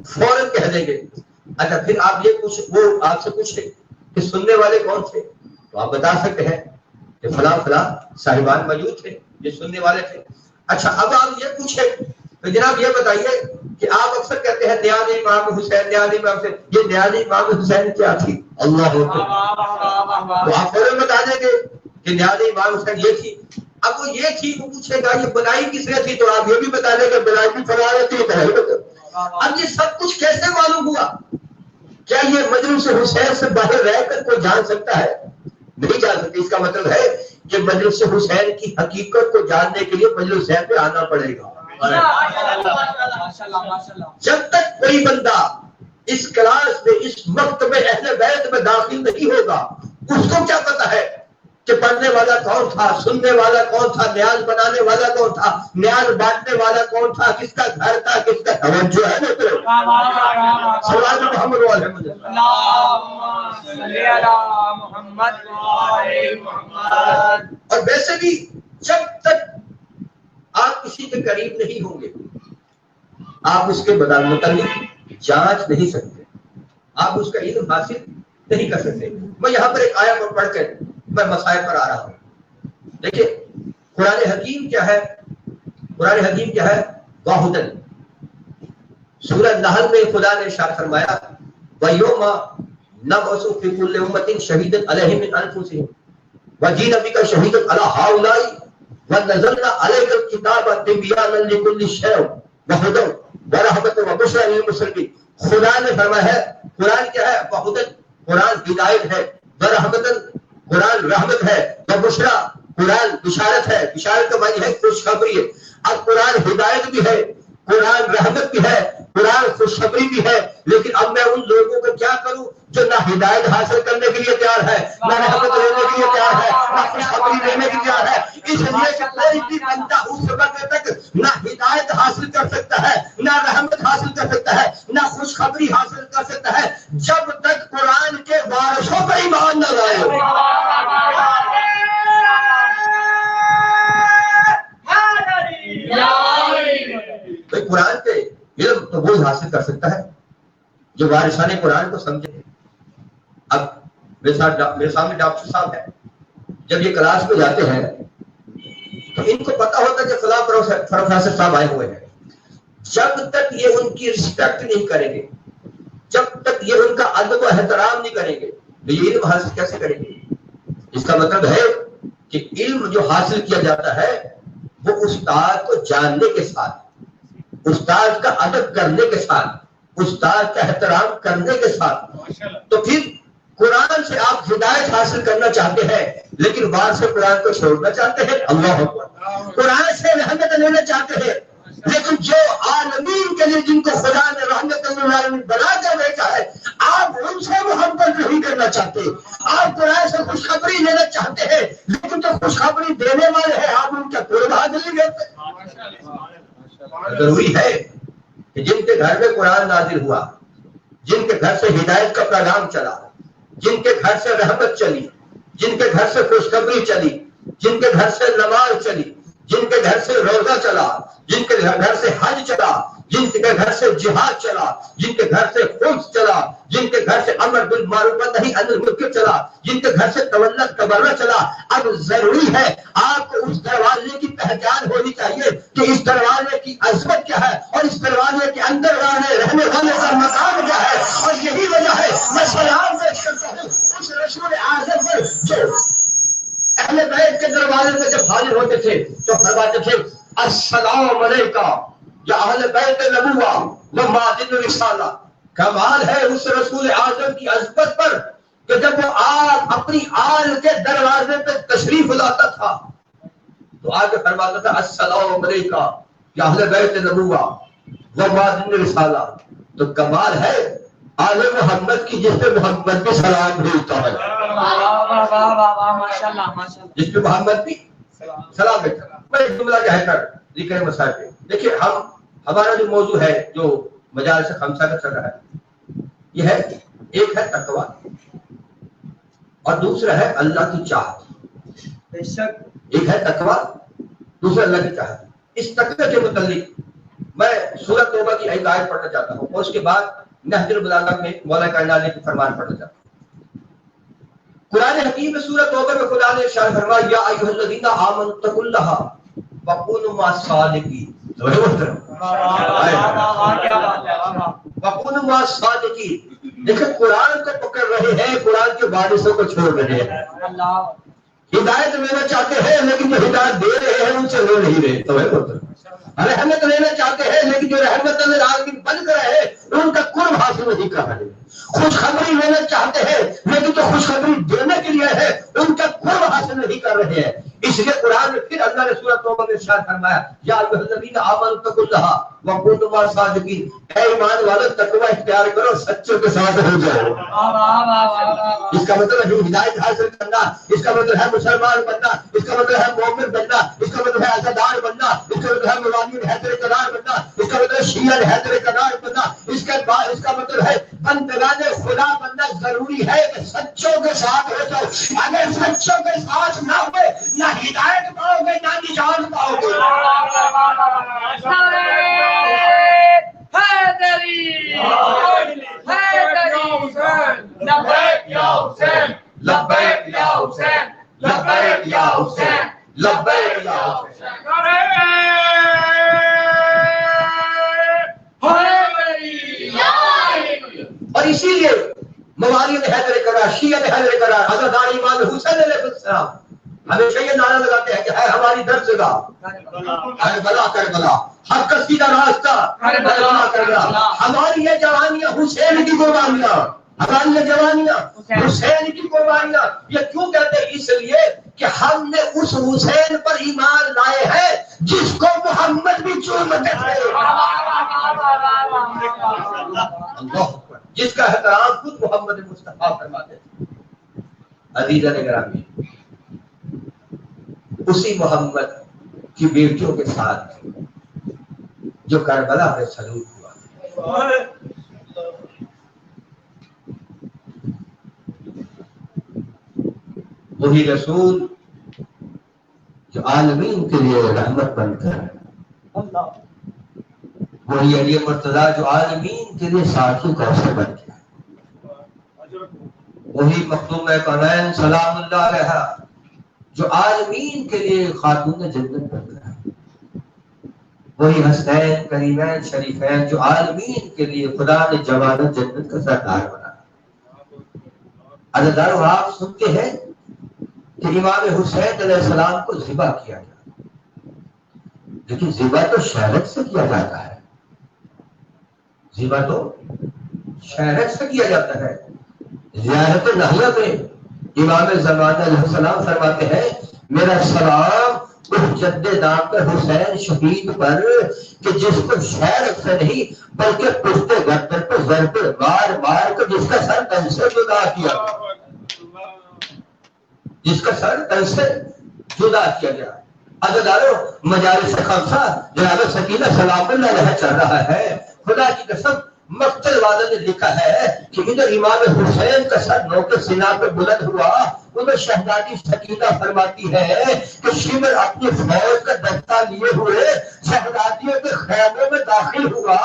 فوراً کہہ دیں گے۔ اچھا پھر آپ یہ وہ آپ سے پوچھیں کہ سننے والے کون تھے، تو آپ بتا سکتے ہیں کہ فلاں فلاں صاحبان موجود تھے یہ سننے والے تھے۔ اچھا اب آپ یہ پوچھیں کہ جناب یہ بتائیے کہ آپ اکثر کہتے ہیں نیاز امام حسین، نیاز امام حسین، یہ نیاز امام حسین کیا تھی، اللہ اکبر، تو آپ فوراً بتا دیں گے کہ نیاز امام حسین یہ تھی۔ اب وہ یہ تھی، وہ پوچھے گا یہ بنائی کس نے تھی، تو آپ یہ بھی بتا دیں کہ بنائی بھی فلاں تھی۔ اب یہ سب کچھ کیسے معلوم ہوا؟ کیا یہ مجلس حسین سے باہر رہ کر کوئی جان سکتا ہے؟ نہیں جان سکتے. اس کا مطلب ہے کہ مجلس حسین کی حقیقت کو جاننے کے لیے مجلس حسین پہ آنا پڑے گا. جب تک کوئی بندہ اس کلاس میں اس وقت میں اہل بیت میں داخل نہیں ہوگا اس کو کیا پتا ہے کہ پڑھنے والا کون تھا, سننے والا کون تھا, نیاز بنانے والا کون تھا, نیاز بانٹنے والا کون تھا, کس کا گھر تھا, کس کا توجہ ہے. اور ویسے بھی جب تک آپ کسی کے قریب نہیں ہوں گے آپ اس کے متعلق جانچ نہیں سکتے, آپ اس کا علم حاصل نہیں کر سکتے. میں یہاں پر ایک آیت کو پڑھ کر میں مسائل پر آ رہا ہوں. دیکھیں قرآن حکیم کیا ہے, قرآن حکیم کیا ہے, واحدن. سورہ نحل میں خدا نے ارشاد فرمایا وَيَوْمَ نَبْعَثُ فِي كُلِّ أُمَّةٍ شَهِيدًا عَلَيْهِمْ مِنْ أَنفُسِهِمْ وَجِئْنَا بِكَ شَهِيدًا عَلَى هَؤُلَاءِ وَنَزَّلْنَا عَلَيْكَ الْكِتَابَ تِبْيَانًا لِكُلِّ شَيْءٍ وَهُدًى وَرَحْمَةً وَبُشْرَىٰ لِلْمُسْلِمِينَ. خدا نے فرمایا ہے قرآن کیا ہے, واحدن, قرآن ہدایت ہے, ورحمتن, قرآن رحمت ہے, وبشرا, قرآن بشارت ہے, بشارت کا معنی ہے خوشخبری ہے. اب قرآن ہدایت بھی ہے, قرآن رحمت بھی ہے, قرآن خوشخبری بھی ہے. لیکن اب میں ان لوگوں کو کیا کروں جو نہ ہدایت حاصل کرنے کے لیے تیار ہے, نہ رحمت لینے کے لیے تیار ہے, نہ خوشخبری لینے کے لیے تیار ہے. اس لیے کہ کوئی بھی بندہ اس وقت تک نہ ہدایت حاصل کر سکتا ہے, نہ رحمت حاصل کر سکتا ہے, نہ خوشخبری حاصل کر سکتا ہے جب تک قرآن کے وارثوں پر ایمان نہ لائے. بھائی قرآن کے علم تو وہ حاصل کر سکتا ہے جو وارثان قرآن کو سمجھے. اب میرے سامنے ڈاکٹر صاحب ہیں, جب یہ کلاس میں جاتے ہیں تو ان کو پتا ہوتا ہے کہ فلاں پروفیسر صاحب آئے ہوئے ہیں. جب تک یہ ان کی رسپیکٹ نہیں کریں گے, جب تک یہ ان کا ادب و احترام نہیں کریں گے تو یہ علم حاصل کیسے کریں گے؟ اس کا مطلب ہے کہ علم جو حاصل کیا جاتا ہے وہ استاد کو جاننے کے ساتھ, استاد کا ادب کرنے کے ساتھ, استاد کا احترام کرنے کے ساتھ. تو پھر قرآن سے آپ ہدایت حاصل کرنا چاہتے ہیں لیکن وار سے قرآن کو چھوڑنا چاہتے ہیں. اللہ اکبر. قرآن سے رحمت لینا چاہتے ہیں لیکن جو عالمین کے لیے جن کو خدا نے رحمت بنا کر بھیجا ہے آپ ان سے محبت نہیں کرنا چاہتے. آپ قرآن سے خوشخبری لینا چاہتے ہیں لیکن جو خوشخبری دینے والے ہیں آپ ان کا قرب حاصل نہیں کرتے. ضروری ہے کہ جن کے گھر میں قرآن نازل ہوا, جن کے گھر سے ہدایت کا پیغام چلا, جن کے گھر سے رحمت چلی, جن کے گھر سے خوشخبری چلی, جن کے گھر سے نماز چلی, جن کے گھر سے روزہ چلا, جن کے گھر سے حج چلا, جن کے گھر سے جہاد چلا, جن کے گھر سے خلص چلا, جن کے گھر سے امر بالمعروف نہی عن المنکر چلا, جن کے گھر سے تولد تبرع چلا. اب ضروری ہے آپ کو اس دروازے کی پہچان ہونی چاہیے کہ اس دروازے کی عظمت کیا ہے اور اس دروازے کے اندر رہنے والے کا مقام کیا ہے. اور یہی وجہ ہے میں سلام پیش کرتا ہوں اس رسول اعظم پر جو اہل بیت کے دروازے میں جب حاضر ہوتے تھے تو فرماتے تھے السلام علیکہ یا اہل بیت نبوہ و معدن رسالہ. کمال ہے اس رسول اعظم کی عظمت پر کہ جب وہ آپ اپنی آل کے دروازے پہ تشریف لاتا تھا تو آگے فرماتا تھا السلام علیکہ یا اہل بیت نبوہ و معدن رسالہ. تو کمال ہے آل محمد کی جس پہ محمد بھی سلام بھیجتا ہے, جس پہ محمد بھی سلام بھیجتا ہے. میں ایک جملہ کہہ کر ذکر مسائل پہ دیکھیے, ہمارا جو موضوع ہے جو مجالس خمسہ کا چل رہا ہے یہ ہے, ایک ہے تقویٰ اور دوسرا ہے اللہ کی چاہت. ایک ہے تقویٰ, دوسرا اللہ کی چاہت. اس تقوی کے متعلق میں سورۃ توبہ کی ایک آیت پڑھنا چاہتا ہوں اور اس کے بعد نہج البلاغہ میں مولا کائنات کی فرمان پڑھنا چاہتا ہوں. قرآن حکیم میں سورۃ توبہ میں خدا نے ارشاد فرمایا یا ایھا الذین آمنوا اتقوا اللہ وکونوا مع الصادقین. وکونوا مع الصادقین. دیکھیں قرآن کو پکڑ رہے ہیں, قرآن کے وارثوں کو چھوڑ رہے ہیں. ہدایت لینا چاہتے ہیں لیکن جو ہدایت دے رہے ہیں ان سے لے نہیں رہے. تو رحمت لینا چاہتے ہیں لیکن جو رحمت للعالمین بن کر رہے ان کا قرب حاصل نہیں کر رہے. خوشخبری لینا چاہتے ہیں لیکن جو خوشخبری دینے کے لیے ہے ان کا قرب حاصل نہیں کر رہے ہیں. اس لیے قرآن میں پھر اللہ نے سورۃ توبہ میں ارشاد فرمایا یا ایھا الذین آمنوا اتقوا اللہ وکونوا مع الصادقین. اے ایمان والو تقوی اختیار کرو سچوں کے ساتھ ہو جاؤ. اس کا مطلب ہے ہدایت حاصل کرنا, اس کا مطلب ہے مسلمان بننا, اس کا مطلب ہے مومن بننا, اس کا مطلب ہے عزادار بننا, اس کا مطلب ہے موالین حیدر قرار بننا, اس کا مطلب ہے شیعہ حیدر قرار بننا. اس کا مطلب ہے بندگان خدا بننا ضروری ہے کہ سچوں کے ساتھ ہو جاؤ. اگر سچوں کے ساتھ نہ ہوئے نہ ہدایت پاؤ گے نہ نجات پاؤ گے. لبیک یا حسین لبیک یا حسین لبیک یا حسین لبیک یا حسین. اور اسی لیے موالین حیدر قرار, شیعہ حیدر قرار, عزادار امام حسین علیہ السلام ہمیشہ یہ نعرہ لگاتے ہیں کہ ہے ہماری درسگاہ کربلا کربلا, حق کا سیدھا راستہ کربلا کربلا. ہماری یہ جوانیاں حسین کی قربانیاں, ہماری یہ جوانیاں حسین کی قربانیاں. یہ کیوں کہتے ہیں؟ اس لیے کہ ہم نے اس حسین پر ایمان لائے ہیں جس کو محمد بھی چومتے تھے, جس کا احترام خود محمد مصطفیٰ فرماتے تھے. عزیزان گرامی, اسی محمد کی بیٹیوں کے ساتھ جو کربلا میں سلوک ہوا, وہی رسول جو عالمین کے لیے رحمت بن کر, وہی علی مرتضیٰ جو عالمین کے لیے ساقی کوثر بن گیا, وہی مخدوم کونین سلام اللہ علیہا جو عالمین کے لیے خاتون جنت بن گیا, وہی حسنین کریمین شریفین جو عالمین کے لیے خدا نے جوانت جنت کا سردار بنا. عزیزانو, آپ سنتے ہیں کہ امام حسین علیہ السلام کو ذبح کیا گیا, لیکن ذبح تو شہرت سے کیا جاتا ہے, ذبح تو شہرت سے کیا جاتا ہے. زیارت نہیہ میں امام زمانہ علیہ السلام فرماتے ہیں میرا سلام اس جد نام پر حسین شہید پر کہ جس کو شہرت سے نہیں بلکہ پشت گردن پر ضرب مار مار کر جس کا سر تن سے جدا کیا, جس کا سر تن سے جدا کیا گیا. عزیزانو, مجالس خمسہ جناب سکینہ سلام اللہ علیہ چل رہا ہے. خدا کی قسم مقتل والوں نے لکھا ہے کہ ادھر امام حسین کا سر نوک سینہ پہ بلند ہوا, ادھر شہزادی سکینہ فرماتی ہے کہ شمر اپنی فوج کا دستہ لیے ہوئے شہزادیوں کے خیموں میں داخل ہوا.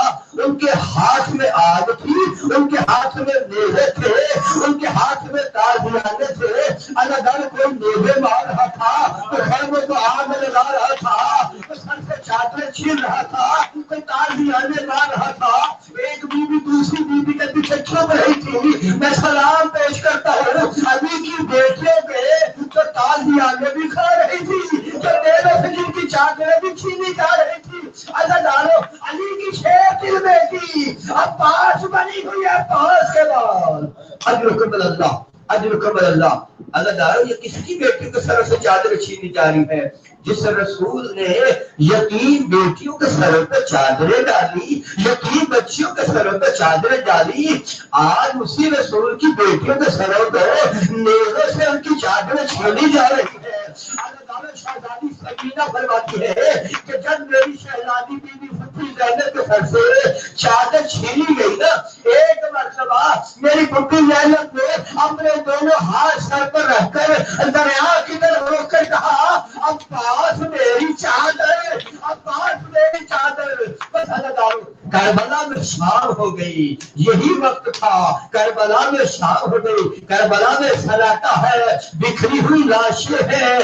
ان کے ہاتھ میں آگ تھی, ان کے ہاتھ میں نیزے تھے, ان کے ہاتھ میں تازیانے تھے. اللہ کوئی نیزے مار رہا تھا, کوئی خیموں کو آگ لگا رہا تھا, کوئی سر سے چادریں چھین رہا تھا, کوئی تازیانے مار رہا تھا. ایک بیوی دوسری بیوی کے پیچھے چھپ رہی تھی. میں سلام پیش کرتا ہوں علی کی بیٹیوں کے جو تازیانے بھی کھا رہی تھی, جو نیزوں سے جن کی چادریں بھی چھینی جا رہی تھی. عزیزانو, علی کی شیر دل میں تھی, اب پاس بنی ہوئی ہے پاس کے بعد. اجرکم اللہ اجرکم اللہ. عزیزانو, یہ کس کی بیٹی کے سر سے چادریں چھینی جا رہی ہے؟ جس رسول نے یتیم بیٹیوں کے سروں پہ چادریں ڈالی, یتیم بچیوں کے سروں پہ چادریں ڈالی, آج اسی رسول کی بیٹیوں کے سروں پہ نیزوں سے ان کی چادریں چھینی جا رہی ہے. شہزادی سکینہ فرماتی ہے کہ جب میری شہزادی بیوی فتح زینب کے سر سے چادر چھینی گئی نا, ایک مرتبہ میری بھٹی زینب نے اپنے دونوں ہاتھ سر پر رکھ کر دریا کی طرف روک کر کہا اب پاس میری چادر, اب پاس میری چادر. بس اللہ کربلا میں شام ہو گئی, یہی وقت تھا, کربلا میں شام ہو گئی. کربلا میں سلاٹا ہے, بکھری ہوئی لاشیں ہیں,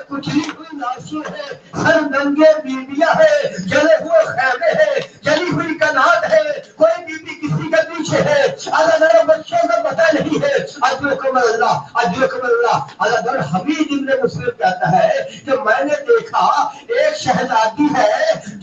کچلی ہوئی لاشیں ہیں, سر ننگے بیویاں ہیں, جلے ہوئے خیمے ہیں, جلی ہوئی کنات ہے, کوئی بیوی کسی کے پیچھے ہے. اللہ بچوں کا پتہ نہیں ہے. اجرکم اللہ اجرکم اللہ. حضرت حمید ابن مسلم کہتا ہے کہ میں نے دیکھا ایک شہزادی ہے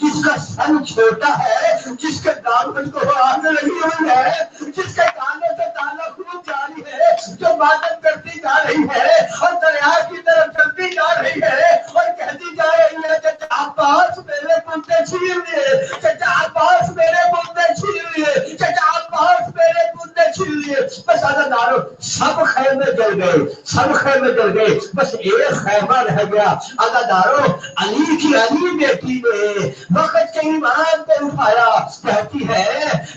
جس کا سن چھوٹا ہے, جس کے دامن کو آگ لگی ہوئی ہے, جس کے کانوں سے تالا خوب جاری ہے, جو عبادت کرتی جا رہی ہے اور دریا کی طرف چلتی جا رہی ہے اور کہتی جا رہی ہے چچا عباس میرے پوتے چھین لیے, چچا عباس میرے پوتے چھین لیے, چچا عباس میرے پوتے چھین لیے. بس عزادارو سب خیمے جل گئے, سب خیمے جل گئے, بس ایک خیمہ رہ گیا. عزادارو علی کی علی بیٹی نے وقت کے ایمان کو اٹھایا, کہتی ہے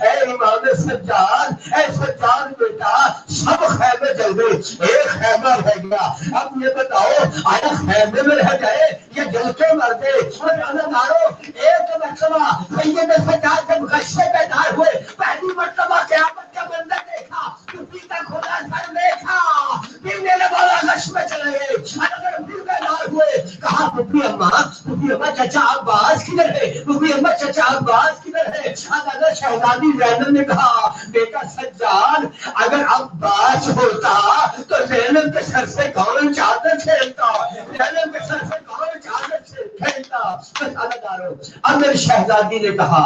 اے امام سجاد, اے سجاد بیٹا, سب خیمے جل گئے, ایک خیمہ رہ گیا. اب یہ بتاؤ آیا خیمے میں رہ گئے یا جل کے مر گئے؟ اور عزادارو ایک مرتبہ سید سجاد جب غشے بیدار ہوئے, پہلی مرتبہ قیامت کا منظر دیکھا, کسی کا کھلا سر دیکھا, پینے والا غش میں چلے گئے. اگر پھر بیدار ہوئے, کہا پھپھی اماں چچا عباس کدھر ہے, پھپھی اماں چچا عباس کدھر ہے؟ اگر شہزادی زینب نے کہا بیٹا سجاد اگر عباس ہوتا تو زینب کے سر سے کون چادر چھیلتا, زینب کے سر سے کون چادر چھیلتا. اب میری شہزادی نے کہا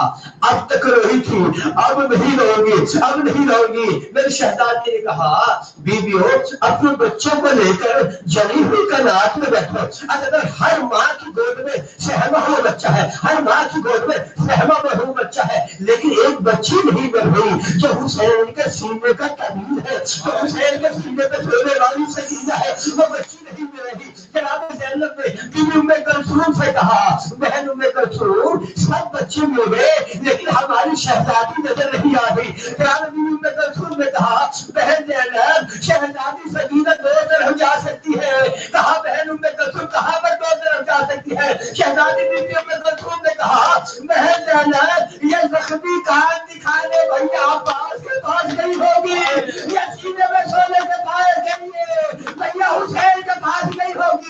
اب تک روئی تھی, اب نہیں رو گی, اب نہیں رو گی. میری شہزادی نے کہا بیویو اپنے بچوں کو لے کر جلی ہوئی کنات میں بیٹھو. اگر ہر ماں کی گود میں سہما ہوا بچہ ہے, ہر ماں کی گود میں سہما ہوا بچہ ہے, لیکن ایک بچی نہیں بن رہی جو حسین کے سینے کا طبیب ہے, جو حسین کے سینے پہ سونے والی سکینہ ہے, وہ بچی نہیں مل رہی. جناب زینب نے بیوی ام کلثوم سے کہا بہن ام کلثوم سب بچے مل گئے لیکن ہماری شہزادی نظر نہیں آ رہی. جناب بیوی ام کلثوم نے کہا بہن زینب شہزادی سکینہ دو طرف جا سکتی ہے. کہا بہن ام کلثوم کہاں پر دو طرف جا سکتی ہے؟ شہزادی بیوی ام کلثوم نے کہا بہن زینب یہ زخمی کان دکھانے بھیا عباس کے پاس گئی ہوگی, یہ سینے میں سونے کے پاس گئی ہے بھیا حسین کے پاس گئی ہوگی.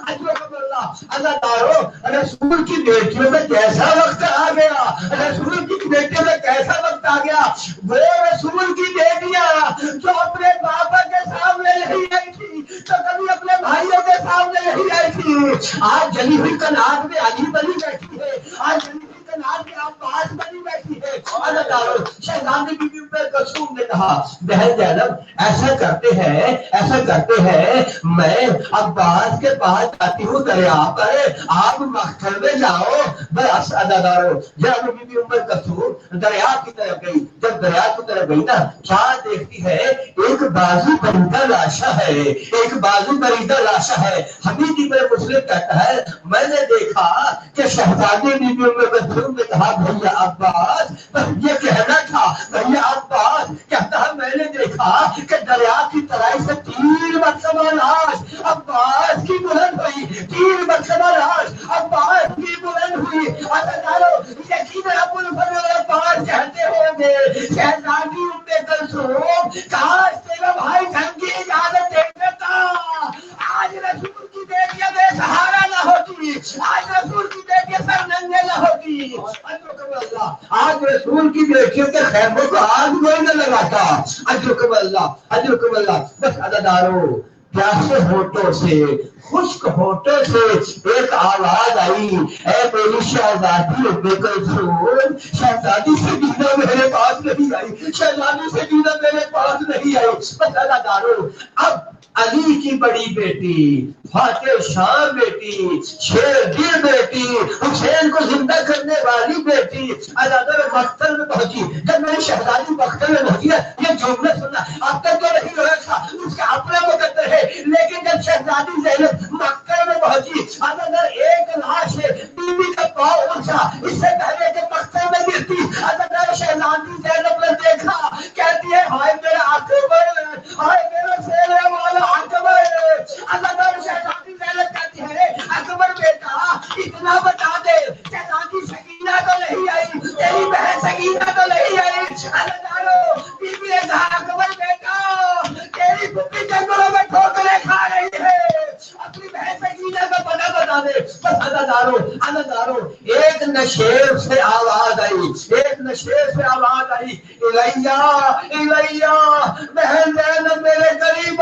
اللہ تعالیٰ رسول کی بیٹیوں میں کیسا وقت آ گیا, رسول کی بیٹیوں میں کیسا وقت آ گیا. وہ رسول کی بیٹیاں جو اپنے بابا کے سامنے نہیں آئی تھی, تو کبھی اپنے بھائیوں کے سامنے نہیں آئی تھی, آج جلی ہوئی کنات میں علی بنی بیٹھی ہے, آج جلی ہوئی کنات میں عباس بنی بیٹھی ہے. اللہ تعالیٰ شہزادی بیوی ام کلثوم نے کہا بہن زینب ایسا کرتے ہیں میں عباس کے پاس جاتی ہوں دریا پر, آپ مقتل میں جاؤ. بس ادادارو جب بیوی ام کلثوم دریا کی طرف گئی, جب دریا کی طرف گئی نا کیا دیکھتی ہے ایک بازو بریدہ لاشا ہے, ایک بازو بریدہ لاشا ہے. حمید ابن مسلم کہتا ہے میں نے دیکھا کہ شہزادی بیوی ام کلثوم نے کہا بھیا عباس, یہ کہنا تھا بھیا عباس, کہتا ہے میں نے دیکھا کہ دریا کی طرح سے 3 مرتبہ لاش عباس کی بلند ہوئی, 3 مرتبہ لاش عباس کی بلند ہوئی. یقین ابو الفضل عباس کہتے ہوں گے شہزادی ام کلثوم کاش تیرا بھائی جنگ کی اجازت دے دیتا, آج رسول کی بیٹیاں بے سہارا نہ ہوتی, آج رسول کی بیٹیاں سر ننگے نہ ہوتی. آج رسول کی بیٹیوں کے خیموں کو آگ کوئی نہ لگاتا. اجرکم اللہ. بس عزادارو پیاسے ہونٹوں سے, خشک ہونٹوں سے ایک آواز آئی, اے میری شہزادی ام کلثوم, شہزادی سکینہ میرے پاس نہیں آئی, شہزادی سکینہ میرے پاس نہیں آئی. بس عزادارو اب علی کی بڑی بیٹی, فاتح شام بیٹی, شیر دل بیٹی, حسین کو زندہ کرنے والی بیٹی عزادارو مقتل میں پہنچی. جب میری شہزادی مقتل میں پہنچی ہے یہ جملہ سننا, اب تک تو نہیں رہا تھا, اس کا اپنا مقدر ہے, لیکن جب شہزادی زینب مقتل میں پہنچی عزادار ایک لاش ہے, بیوی کا پاؤں اونچا, اس سے پہلے کہ مقتل میں گرتی عزادار شہزادی زینب نے دیکھا, کہتی ہے ہائے میرا اکبر, ہائے میرا شیر والا اکبر. عزادار شہزادی زینب کہتی ہے اکبر بیٹا اتنا بتا دے شہزادی سکینہ تو نہیں آئی, تیری بہن سکینہ تو نہیں آئی. عزادارو بیوی نے کہا اکبر بیٹا تیری پھپھی جنگلوں میں ٹھوکریں کھا رہی ہے, اپنی بہن بنا دے. بس عزادارو ایک نشیب سے آواز آئی, الیہ بہن زینب میرے قریب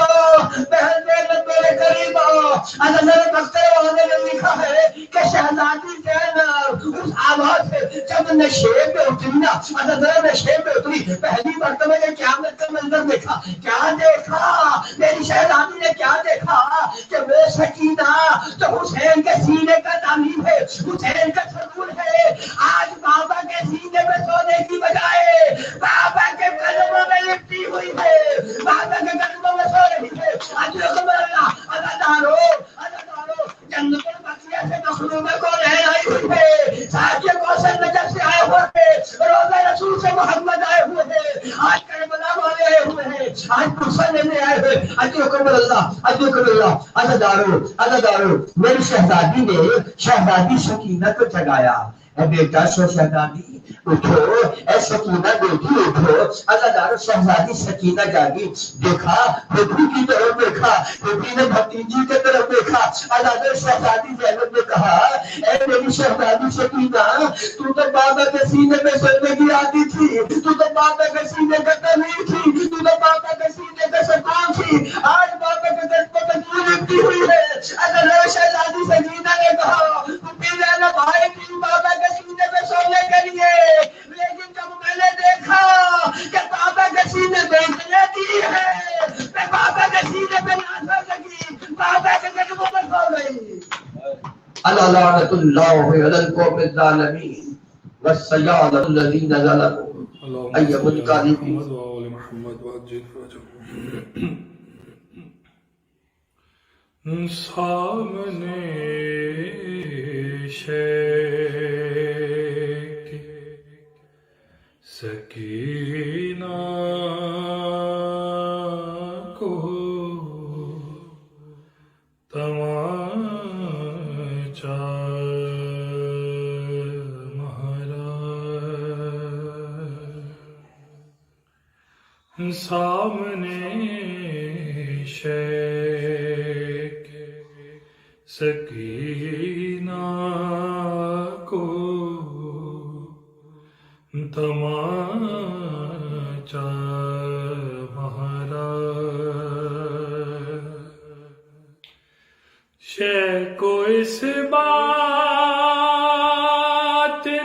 آؤ, حضرت بختر والے نے لکھا ہے کہ شہزادی زینب اس آواز سے جب نشیب میں اتری نا, حضرت نشیب میں اتری, پہلی مرتبہ نے قیامت کا منظر دیکھا. کیا دیکھا میری شہزادی نے, کیا دیکھا کہ وہ سکینہ جو حسین کے سینے کا تعمیر ہے, حسین کا سرور ہے, آج بابا کے سینے میں سونے کی بجائے بابا کے قدموں میں لپٹی ہوئی ہے, بابا کے قدموں میں سو رہی ہے. عزادارو جنت البقیع سے مخلوقہ کو لے آئی ہوئی ہے, ساتھ کوثر نجف سے آئے ہوئے ہیں, روضہ رسول سے محمد آئے ہوئے ہیں, آج کربلا والے آئے ہوئے ہیں, آج پرسن لینے آئے ہوئے. اجرکم اللہ. عزادارو میری شہزادی نے شہزادی سکینہ کو جگایا. اے بیٹا شہزادی اٹھو, اے سکینہ بیٹی اٹھو. عزادارو شہزادی سکینہ جاگی, دیکھا پھپھی کی طرف دیکھا, پھپھی نے بھتیجی کی طرف دیکھا. عزادارو شہزادی زینب نے کہا اے میری شہزادی سکینہ, تو تو بابا کے سینے میں زندگی آتی تھی, تو تو بابا کے سینے کا تعمیر تھی, تو تو بابا کے سینے کا سکون تھی, آج بابا کے دل پر تکلیف لپٹی ہوئی ہے. عزادارو شہزادی سکینہ نے کہا پھپھی زینب آئے تھی بابا کے سینے میں سونے کے لیے, لیکن جب میں نے دیکھا کہ بابا کے سینے میں اتنی ہے, میں بابا کے سینے میں نہ سو سکی, بابا کے قدموں پر سو گئی. لعنت اللہ علی القوم الظالمین والسیادۃ الذین ظلموا ایھا الکاذبین. سامنے شیخ سکینہ کو تماچا مہرا, سامنے شیخ سکینہ کو تماچا مہرا. شیخ کو اس بات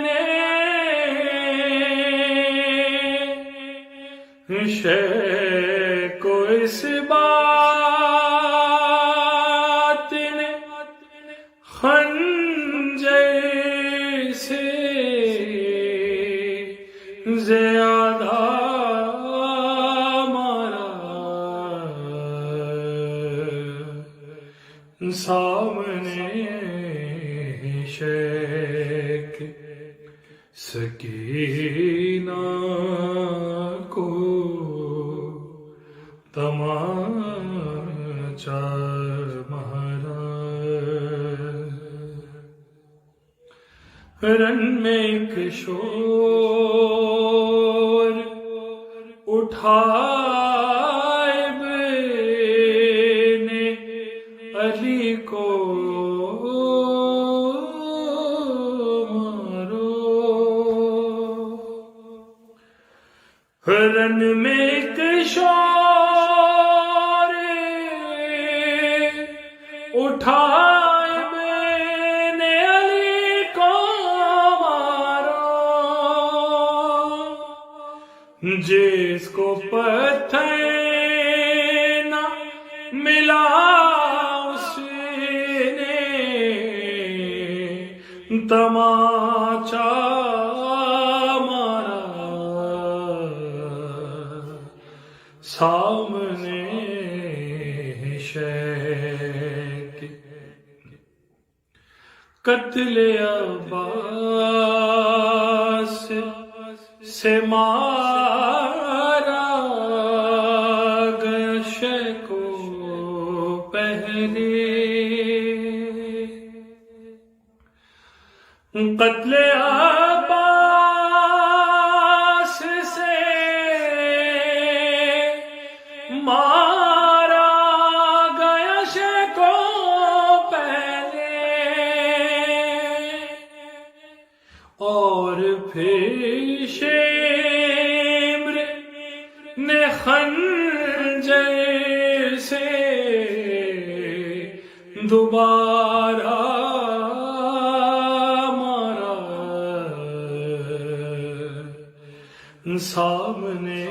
نے, شیخ کو اس بات نے خنجر سے زیادہ مارا. سامنے شیخ سکینہ کو تماچا مہرا. رن میں ایک شور اٹھائے ابن علی کو مارو. رن میں ایک شور اٹھائے ابن علی کو مارو, جس کو پتھر نہ ملا اس نے تماچا مارا. سامنے شیخ قتل عباس سے مارا گیا شیخ کو پہلے. قتل عباس سے مارا گیا شیخ کو پہلے, پھر شمر نے خنجر سے دوبارہ مارا، سامنے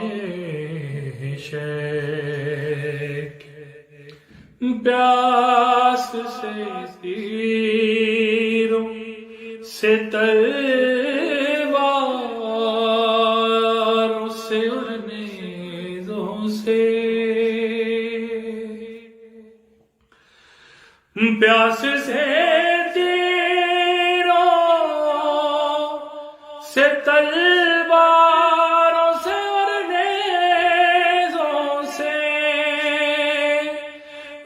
شیخ پیاس سے تیروں سے تلواروں سے اور نیزوں سے، پیاس سے تیروں سے تلواروں سے اور نیزوں سے،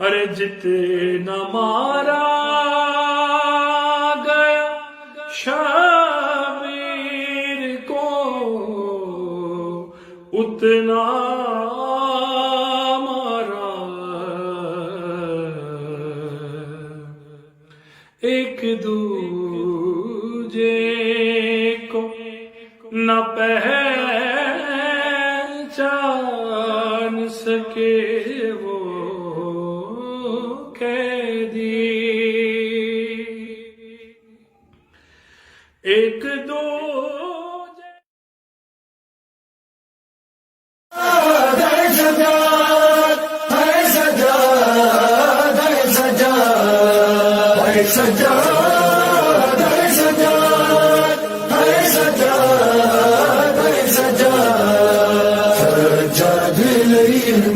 ارے جتنا مارا گیا شبیر کو اتنا مارا، ایک دوجے کو نہ پہچان سکے وہ قیدی، ایک دوجے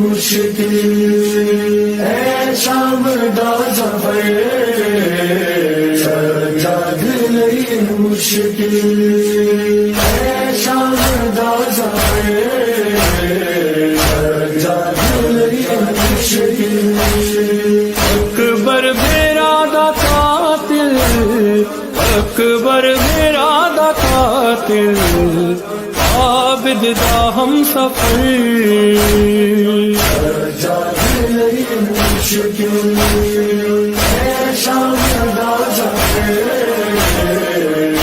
مشکل ہے شام دا ظفر، سجاد نہیں مشکل ہے شام دا ظفر، سجاد نہیں مشکل، اکبر میرا دا قاتل، اکبر میرا دا قاتل، عابد دا ہم سفر، سجاد نہیں مشکل ہے شام دا ظفر،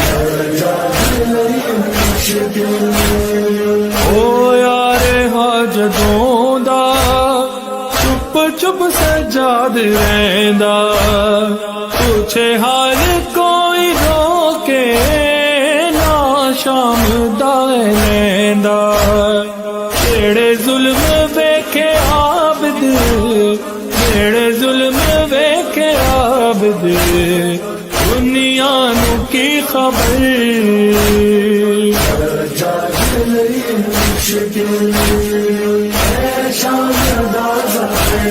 سجاد نہیں مشکل، او یار حاجتوں دا چپ چپ سجاد رہندا، پوچھے حال کوئی روکے نہ شام دا لیندا، جڑے ظلم ویکھے عابد، جڑے ظلم ویکھے عابد، دنیا نو کی خبر، سجاد نہیں مشکل ہے شام دا ظفر،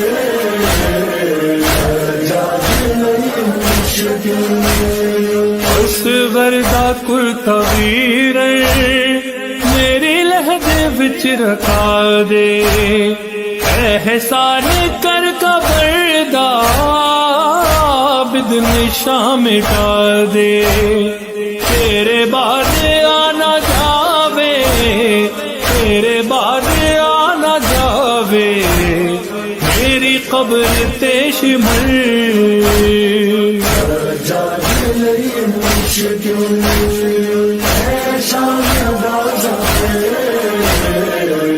سجاد نہیں مشکل، اصغر دا کرتویر میری لہجے وچ رکھا دے، احسان کر قبر دا عابد نشاں مٹا دے، تیرے بعد آنا جاوے، تیرے بعد آنا جاوے میری قبر تشمل، سجاد نہیں مشکل ہے شام دا ظفر،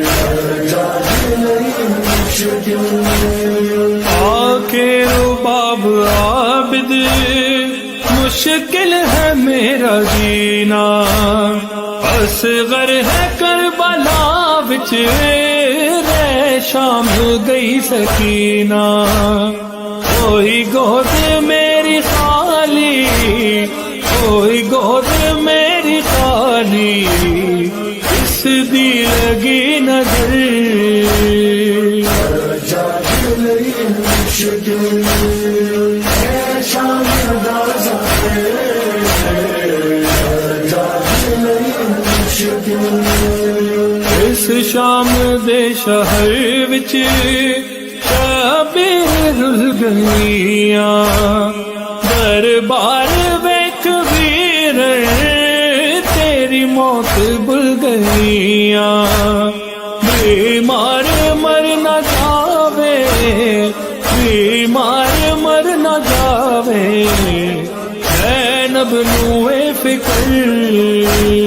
سجاد نہیں مشکل، آکے رباب عابد مشکل ہے میرا جینا، اصغر ہے کربلا وچ رہ شام گئی سکینہ، کوئی گود میری خالی، کوئی گود میری خالی، اس دی لگی نظر، سجاد نہیں مشکل ہے شام دا ظفر، سجاد نہیں مشکل، اس شام دے شہر وچ شبیر رل گلیاں، دربار ویکھ ویر تیری موت بل گلیاں، بیمار مر نہ جاوے، بیمار مر نہ جاوے، زینب نوے فکر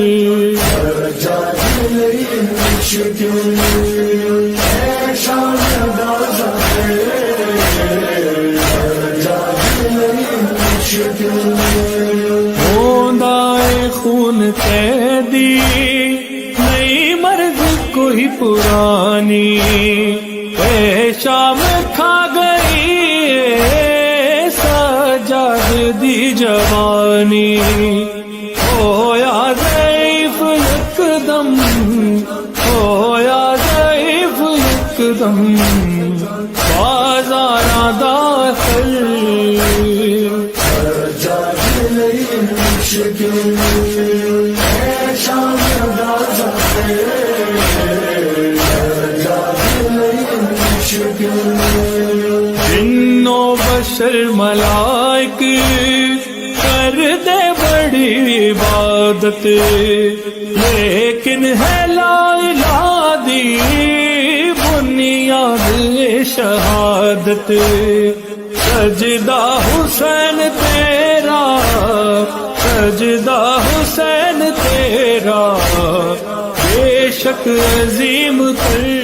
ہوندائے خون قیدی نئی مرض کوئی پرانی شام کھا گئی سجاد دی جوانی ہویا ضعیف یکدم ہویا ضعیف یکدم بازاراں داخل جنو بشر ملائک کر دے بڑی عبادت لیکن ہے لا الہ دی بنیاد شہادت سجدہ حسین تیرا سجدہ حسین تیرا بے شک عظیم تر